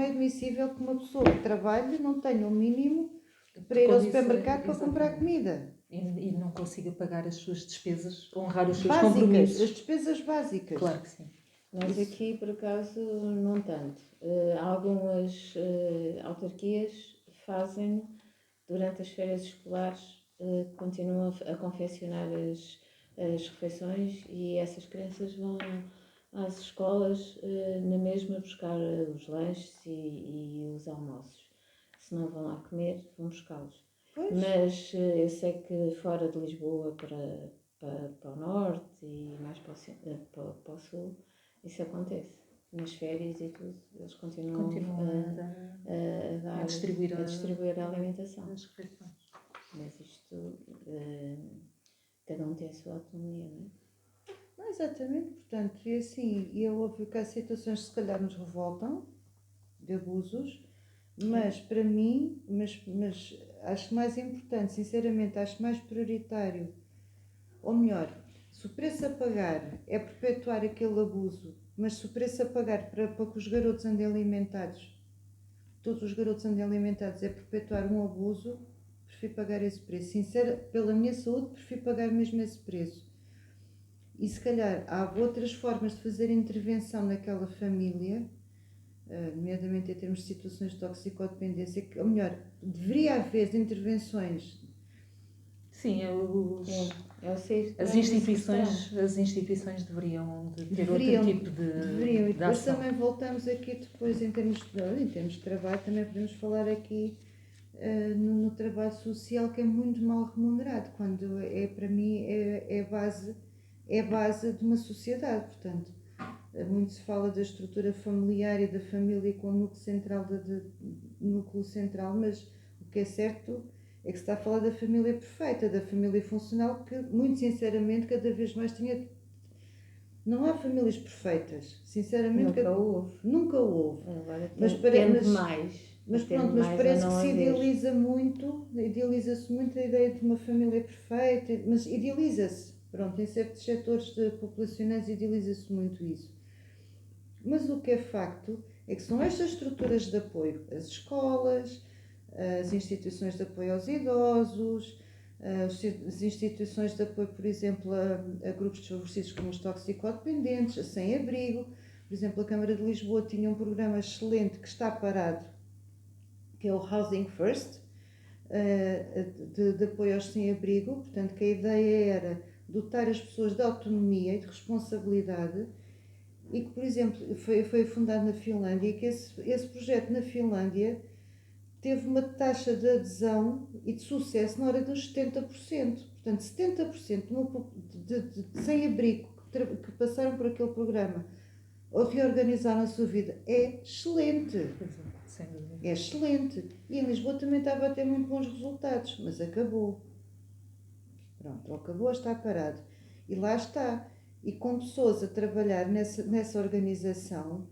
é admissível que uma pessoa que trabalhe não tenha o mínimo para ir ao supermercado para comprar comida. e não consiga pagar as suas despesas, honrar os seus Básicas, compromissos. as despesas básicas. Claro que sim. Nós aqui, por acaso, não tanto. Algumas autarquias fazem, durante as férias escolares, continuam a confeccionar as refeições e essas crianças vão às escolas na mesma buscar os lanches e os almoços. Se não vão lá comer, vão buscá-los. Pois. Mas eu sei que fora de Lisboa para o norte e mais para o sul, isso acontece. Nas férias e tudo, eles continuam a distribuir a alimentação. as refeições. Mas isto, cada um tem a sua autonomia, não é? Não, exatamente, portanto, e assim, e é óbvio que há situações que se calhar nos revoltam, de abusos, mas para mim, mas acho mais importante, sinceramente, acho mais prioritário, ou melhor, se o preço a pagar é perpetuar aquele abuso, mas se o preço a pagar para que os garotos andem alimentados, todos os garotos andem alimentados, é perpetuar um abuso, prefiro pagar esse preço. Sincera, pela minha saúde, prefiro pagar mesmo esse preço. E se calhar há outras formas de fazer intervenção naquela família, nomeadamente em termos de situações de toxicodependência, que, ou melhor, deveria haver intervenções. Sim, as instituições deveriam de ter outro tipo de Deveriam, e depois ação. também voltamos aqui depois em termos de trabalho, também podemos falar aqui no trabalho social, que é muito mal remunerado, quando para mim é a base de uma sociedade. Portanto, muito se fala da estrutura familiar e da família com o núcleo central, mas o que é certo é que se está a falar da família perfeita, da família funcional, que muito sinceramente cada vez mais não há famílias perfeitas, sinceramente. Nunca houve. Agora Mas parece que se idealiza-se muito a ideia de uma família perfeita, mas idealiza-se, pronto, em certos setores populacionais idealiza-se muito isso. Mas o que é facto é que são estas estruturas de apoio, as escolas, as instituições de apoio aos idosos, as instituições de apoio, por exemplo, a grupos desfavorecidos como os toxicodependentes, a sem-abrigo. Por exemplo, a Câmara de Lisboa tinha um programa excelente que está parado, que é o Housing First, de apoio aos sem-abrigo. Portanto, que a ideia era dotar as pessoas de autonomia e de responsabilidade, e que, por exemplo, foi fundado na Finlândia, e que esse projeto na Finlândia teve uma taxa de adesão e de sucesso na hora dos 70%. Portanto, 70% de sem-abrigo que passaram por aquele programa ou reorganizaram a sua vida. É excelente. É excelente. E em Lisboa também estava a ter muito bons resultados, mas acabou. Pronto, acabou, está parado. E lá está. E com pessoas a trabalhar nessa organização,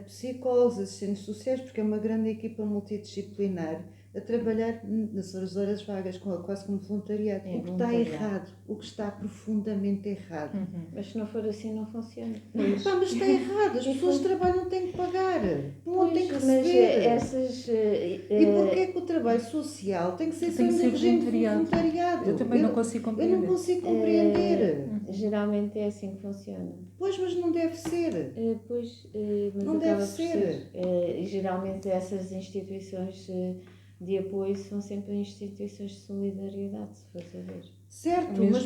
psicólogos, assistentes sociais, porque é uma grande equipa multidisciplinar, a trabalhar nas horas vagas, quase como voluntariado. O que está errado, o que está profundamente errado. Mas se não for assim, não funciona. Mas está errado, as pessoas que trabalham têm que pagar, não têm que receber. E porquê é que o trabalho social tem que ser sempre regime de voluntariado? Eu também não consigo compreender. Eu não consigo compreender. Geralmente é assim que funciona. Pois, mas não deve ser. Mas não deve ser. E geralmente essas instituições de apoio são sempre instituições de solidariedade, se for saber. Certo, mas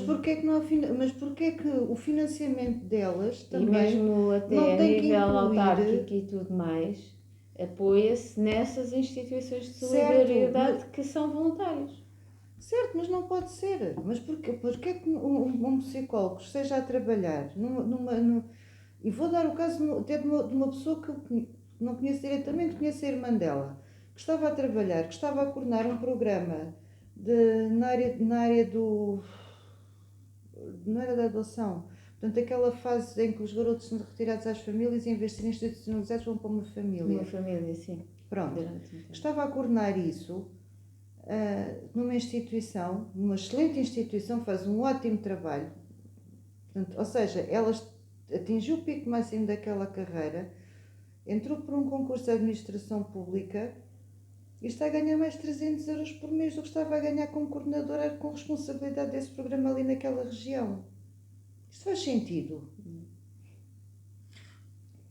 porquê é que o financiamento delas também, e mesmo até não a tem nível autárquico e tudo mais, apoia-se nessas instituições de solidariedade que são voluntárias. Certo, mas não pode ser. Mas porquê é que um psicólogo esteja a trabalhar e vou dar o caso até de uma pessoa que não conheço diretamente, conheço a irmã dela, que estava a trabalhar, que estava a coordenar um programa na área do... não era da adoção, portanto aquela fase em que os garotos são retirados às famílias e em vez de serem institucionalizados vão para uma família. Uma família, sim. Pronto, estava a coordenar isso numa instituição, numa excelente instituição, faz um ótimo trabalho. Portanto, ou seja, ela atingiu o pico máximo daquela carreira, entrou por um concurso de administração pública e está a ganhar mais 300 euros por mês do que estava a ganhar como coordenadora com responsabilidade desse programa ali naquela região. Isto faz sentido?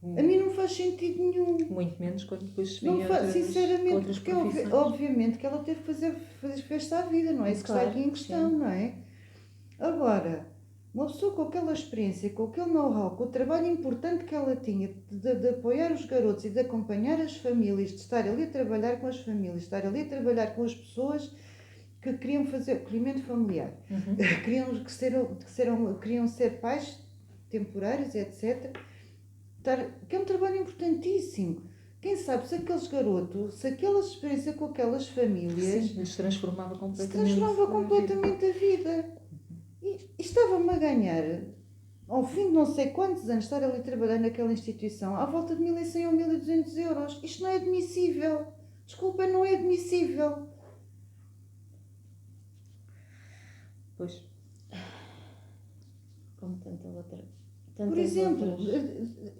A mim não faz sentido nenhum. Muito menos quando depois se Não vê faz, outras, sinceramente, outras porque profissões. obviamente que ela teve que fazer festa à vida, não é isso que está Claro, aqui em questão, não é? Agora, uma pessoa com aquela experiência, com aquele know-how, com o trabalho importante que ela tinha de apoiar os garotos e de acompanhar as famílias, de estar ali a trabalhar com as famílias, de estar ali a trabalhar com as pessoas que queriam fazer acolhimento familiar, queriam ser pais temporários, etc. Que é um trabalho importantíssimo. Quem sabe se aqueles garotos, se aquela experiência com aquelas famílias Sim, lhes transformava se completamente. transformava completamente a vida. E estava-me a ganhar, ao fim de não sei quantos anos, estar ali a trabalhar naquela instituição, à volta de 1.100 ou 1.200 euros. Isto não é admissível. Desculpa, não é admissível. Pois. Como tanta outra. Por Tantas exemplo, outras.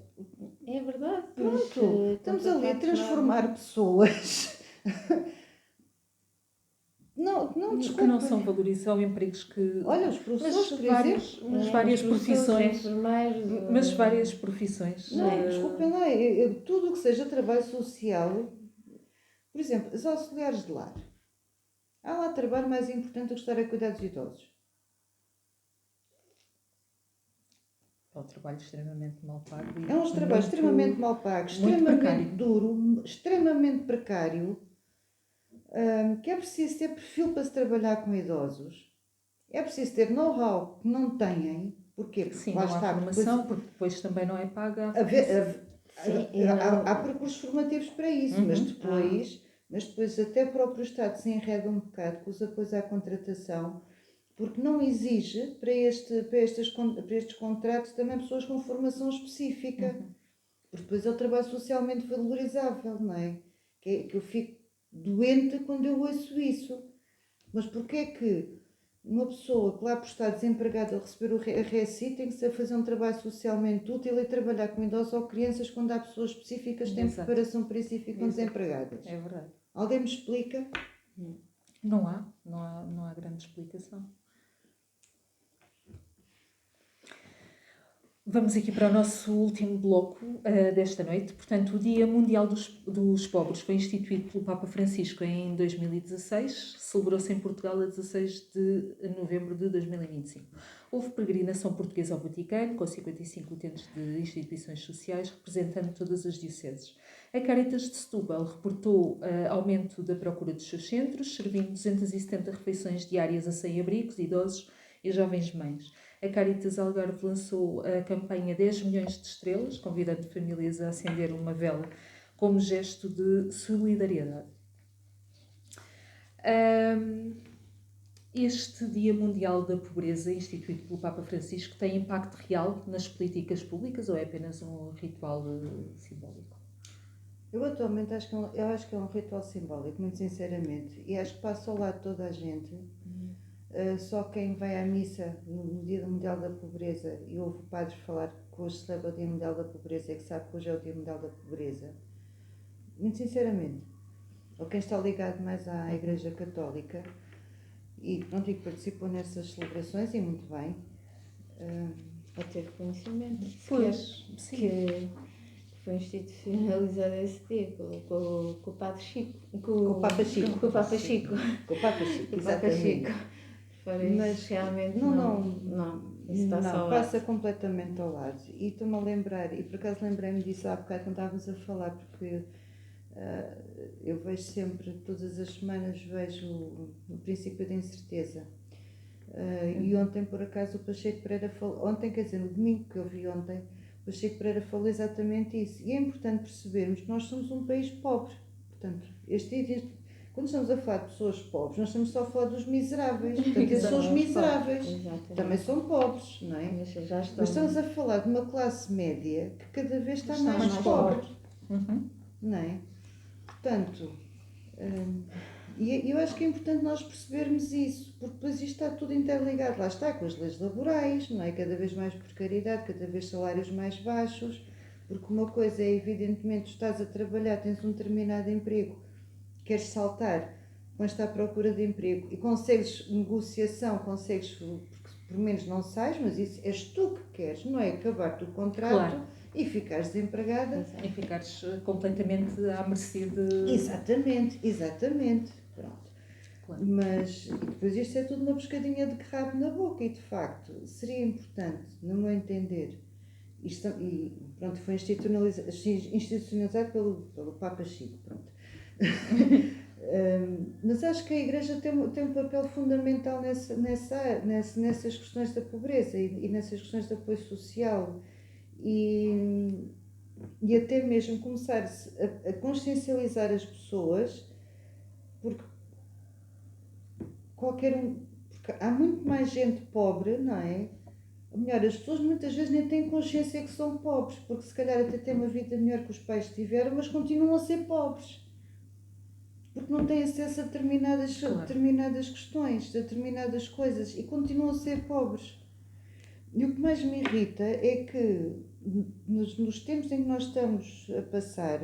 É verdade. pronto, estamos ali a transformar pessoas. Não, Que desculpa. não são valorizados, empregos que. Olha, os professores, por exemplo. Mas várias profissões. Enfermeiros. Mas várias profissões. Não, desculpem lá, tudo o que seja trabalho social, por exemplo, os auxiliares de lar. Há lá trabalho mais importante do que estar a cuidar dos idosos. É um trabalho extremamente mal pago. É um trabalho extremamente mal pago, extremamente precário. duro, extremamente precário, que é preciso ter perfil para se trabalhar com idosos. É preciso ter know-how que não têm. Porquê? Porque Sim, lá não há está, formação, porque depois também não é paga a há percursos formativos para isso, mas depois até o próprio Estado se enreda um bocado com os apoios à contratação, porque não exige para estes contratos também pessoas com formação específica. Porque depois é o trabalho socialmente valorizável, não é? Que eu fico doente quando eu ouço isso. Mas porquê é que uma pessoa que lá por estar desempregada a receber o RSI tem que ser fazer um trabalho socialmente útil e trabalhar com idosos ou crianças quando há pessoas específicas que têm preparação para isso e ficam desempregadas? É verdade. Alguém me explica? Não há grande explicação. Vamos aqui para o nosso último bloco desta noite. Portanto, o Dia Mundial dos Pobres foi instituído pelo Papa Francisco em 2016. Celebrou-se em Portugal a 16 de novembro de 2025. Houve peregrinação portuguesa ao Vaticano, com 55 utentes de instituições sociais, representando todas as dioceses. A Caritas de Setúbal reportou aumento da procura dos seus centros, servindo 270 refeições diárias a sem-abrigos, idosos e jovens mães. A Caritas Algarve lançou a campanha 10 milhões de estrelas, convidando famílias a acender uma vela como gesto de solidariedade. Este Dia Mundial da Pobreza, instituído pelo Papa Francisco, tem impacto real nas políticas públicas ou é apenas um ritual simbólico? Eu atualmente acho que é um ritual simbólico, muito sinceramente, e acho que passa ao lado de toda a gente. Só quem vai à missa no Dia Mundial da Pobreza e ouve padres falar que hoje celebra o Dia Mundial da Pobreza e que sabe que hoje é o Dia Mundial da Pobreza, muito sinceramente, ou quem está ligado mais à Igreja Católica e pronto, e que participam nessas celebrações, e muito bem, Ou ter conhecimento. Pois, sim. Que foi institucionalizado esse dia com o Padre Chico. Com o Papa Chico. Com o Papa Chico. Com o Papa Chico, Com o Papa exatamente. Chico. Mas realmente isso passa completamente ao lado. E estou-me a lembrar, e por acaso lembrei-me disso há bocado quando estávamos a falar, porque eu vejo sempre, todas as semanas vejo o princípio da incerteza. E ontem, por acaso, o Pacheco Pereira falou, no domingo que eu vi ontem, o Pacheco Pereira falou exatamente isso. E é importante percebermos que nós somos um país pobre. Portanto, quando estamos a falar de pessoas pobres, nós estamos só a falar dos miseráveis. Portanto, esses são os miseráveis. Também são pobres, não é? Mas estamos a falar de uma classe média que cada vez está mais pobre. Não é? Portanto, e eu acho que é importante nós percebermos isso, porque depois isto está tudo interligado. Lá está, com as leis laborais, não é? Cada vez mais precariedade, cada vez salários mais baixos, porque uma coisa é, evidentemente, tu estás a trabalhar, tens um determinado emprego, queres saltar, pões-te à procura de emprego e consegues negociação, consegues, porque por menos não sais, mas isso és tu que queres, não é acabar-te o contrato Claro. e ficares desempregada. E ficares completamente à mercê de... Exatamente. Pronto. Claro. Mas e depois isto é tudo uma pescadinha de rabo na boca e de facto seria importante, no meu entender, isto, e pronto, foi institucionalizado pelo Papa Chico, pronto. Mas acho que a Igreja tem um papel fundamental nessas questões da pobreza e nessas questões de apoio social e até mesmo começar a consciencializar as pessoas, porque porque há muito mais gente pobre, não é? Ou melhor, as pessoas muitas vezes nem têm consciência que são pobres, porque se calhar até têm uma vida melhor que os pais tiveram, mas continuam a ser pobres. Porque não têm acesso a determinadas questões, a determinadas coisas, e continuam a ser pobres. E o que mais me irrita é que, nos tempos em que nós estamos a passar,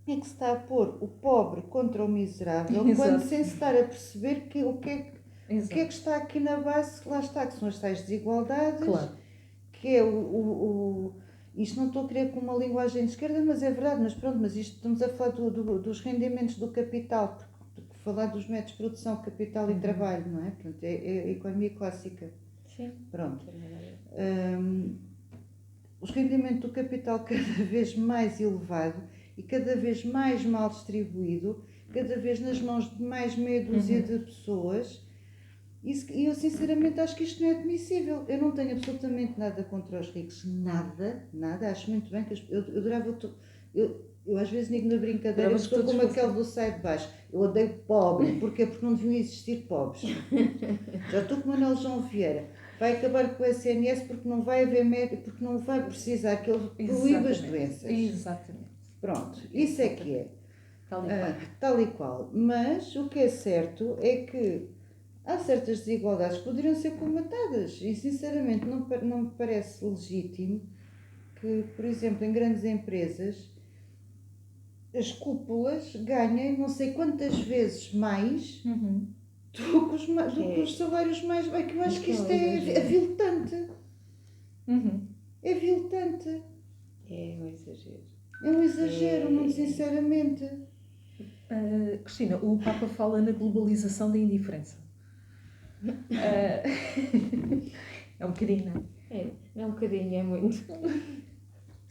é que se está a pôr o pobre contra o miserável, quando sem se estar a perceber o que é que está aqui na base, lá está, que são as tais desigualdades, Claro. que é isto não estou a querer com uma linguagem de esquerda, mas é verdade, mas pronto, mas isto estamos a falar dos rendimentos do capital, porque falar dos métodos de produção, capital e trabalho, não é? Portanto, é a economia clássica. Sim. Pronto. Os rendimentos do capital cada vez mais elevado e cada vez mais mal distribuído, cada vez nas mãos de mais meia dúzia de pessoas. E eu sinceramente acho que isto não é admissível. Eu não tenho absolutamente nada contra os ricos, nada, acho muito bem que eu adorava, eu às vezes digo na brincadeira, eu estou como aquele do sai de baixo, eu odeio pobre, porque não deviam existir pobres. Já estou com o Manuel João Vieira, vai acabar com o SNS porque não vai haver médico, porque não vai precisar que ele proíba as doenças. Exatamente. Pronto, isso é que é. Tal e qual. Mas o que é certo é que há certas desigualdades que poderiam ser comatadas e sinceramente não me parece legítimo que, por exemplo, em grandes empresas as cúpulas ganhem não sei quantas vezes mais do que os salários mais baixos. Eu acho que isto é aviltante. É aviltante. É um exagero. É um exagero, muito sinceramente. Cristina, o Papa fala na globalização da indiferença. É um bocadinho, não é? Não é um bocadinho, é muito.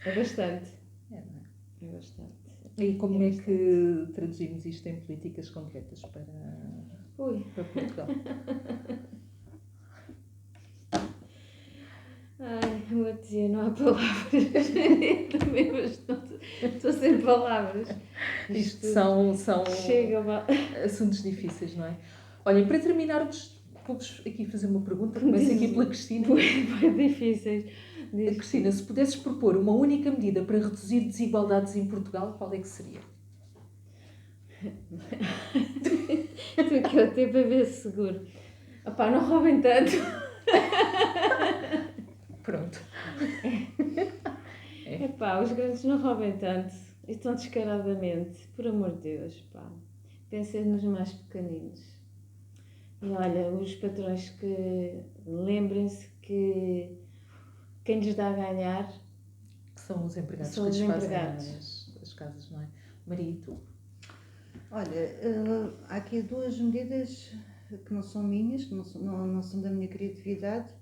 É bastante. É, não é? É bastante. E como é que traduzimos isto em políticas concretas para Portugal? Ai, eu dizia, não há palavras. Também estou sem palavras. Isto são Chega assuntos difíceis, não é? Olhem, para terminarmos, vou-vos aqui fazer uma pergunta. Começo aqui pela Cristina. Bem difíceis. Cristina, se pudesses propor uma única medida para reduzir desigualdades em Portugal, qual é que seria? Estou aqui ao tempo a ver se seguro. Opá, não roubem tanto. Pronto. Epá, os grandes não roubem tanto. E tão descaradamente. Por amor de Deus, pá. Pensem nos mais pequeninos. E olha, os patrões que lembrem-se que quem lhes dá a ganhar que são os empregados são que os lhes fazem empregados. as casas, não é? Maria, e tu? Olha, há aqui duas medidas que não são minhas, que não são da minha criatividade,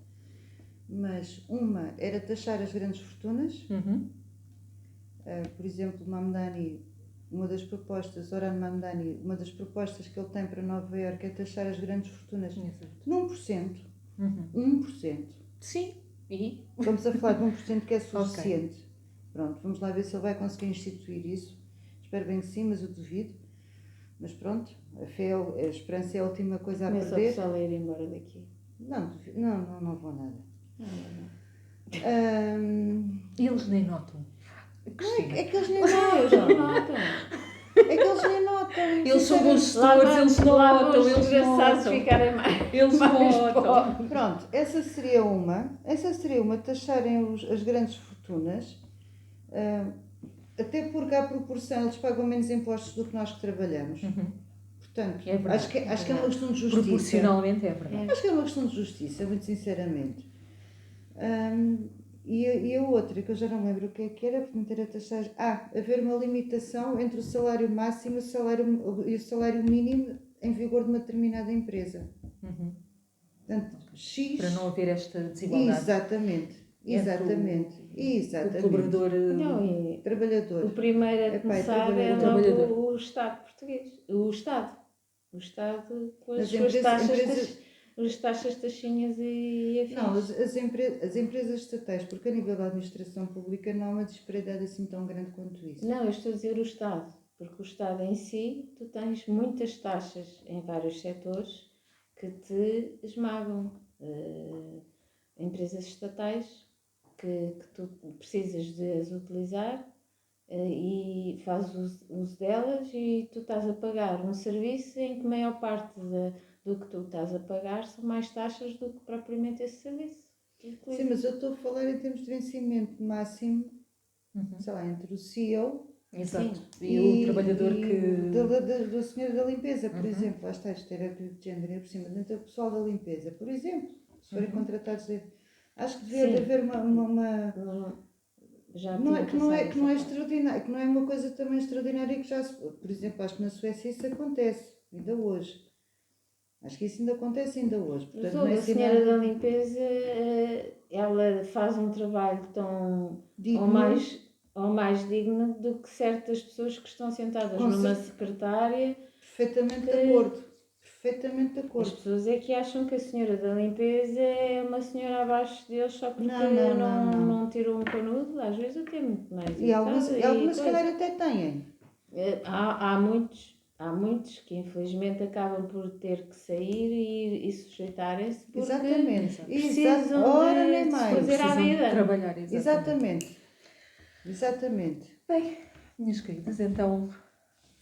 mas uma era taxar as grandes fortunas. Por exemplo, Mamdani, uma das propostas que ele tem para Nova Iorque é taxar as grandes fortunas num 1%. 1%. Sim. E? Estamos a falar de 1% que é suficiente. Okay. Pronto, vamos lá ver se ele vai conseguir instituir isso. Espero bem que sim, mas eu duvido. Mas pronto, a esperança é a última coisa a perder. Começa o pessoal a ir embora daqui. Não vou nada. Eles nem notam. É que eles nem notam. É que eles nem notam. Eles são bons gestores, eles notam. Eles desgraçados ficarem mais. Eles notam. Pronto, essa seria uma. Taxarem as grandes fortunas. Até porque à proporção eles pagam menos impostos do que nós que trabalhamos. Portanto, É verdade, acho que é uma verdade. questão de justiça. Proporcionalmente é verdade. Acho que é uma questão de justiça, muito sinceramente. E a outra, que eu já não lembro o que era, portanto era taxar. Haver uma limitação entre o salário máximo e o salário mínimo em vigor de uma determinada empresa. Portanto, X. Para não haver esta desigualdade. Exatamente. O colaborador. Não, e Trabalhador. o primeiro a começar é trabalhador. logo o Estado português. O Estado com as As suas empresas- as taxas, taxinhas e afins. Não, as empresas estatais, porque a nível da administração pública não há uma disparidade assim tão grande quanto isso. Não, eu estou a dizer o Estado, porque o Estado em si, tu tens muitas taxas em vários setores que te esmagam. Empresas estatais que tu precisas de as utilizar e fazes uso delas e tu estás a pagar um serviço em que a maior parte do que tu estás a pagar são mais taxas do que propriamente esse serviço. Sim, mas eu estou a falar em termos de vencimento máximo, sei lá, entre o CEO Exato. E o trabalhador da senhora da limpeza, por exemplo. Lá está, isto era de género, por cima, dentro do pessoal da limpeza, por exemplo, se forem contratados. Acho que devia haver uma Já não é, tinha que não é, passado que não é essa parte. extraordinário, que não é uma coisa também extraordinária que já se, por exemplo, acho que na Suécia isso acontece, ainda hoje. Acho que isso ainda acontece ainda hoje. Mas Portanto, não é a assim senhora da nada limpeza, ela faz um trabalho tão digno. ou mais digno do que certas pessoas que estão sentadas Com numa certeza. secretária. Perfeitamente de acordo. Perfeitamente de As acordo. pessoas é que acham que a senhora da limpeza é uma senhora abaixo deles só porque não tirou um canudo. Às vezes até muito mais E algumas se coisa. calhar até têm. Há muitos que infelizmente acabam por ter que sair e sujeitarem-se porque Exatamente. precisam Ora, de nem mais. fazer à precisam de vida. trabalhar. Exatamente. Bem, minhas queridas, então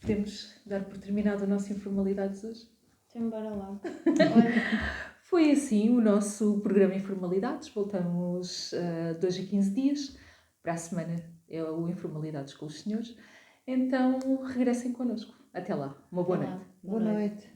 podemos dar por terminado o nosso Informalidades hoje. Então bora lá. Olha, Foi assim o nosso programa Informalidades. Voltamos 2 a 15 dias. Para a semana é o Informalidades com os senhores. Então regressem connosco. Até lá. Uma boa até lá. noite. Boa noite.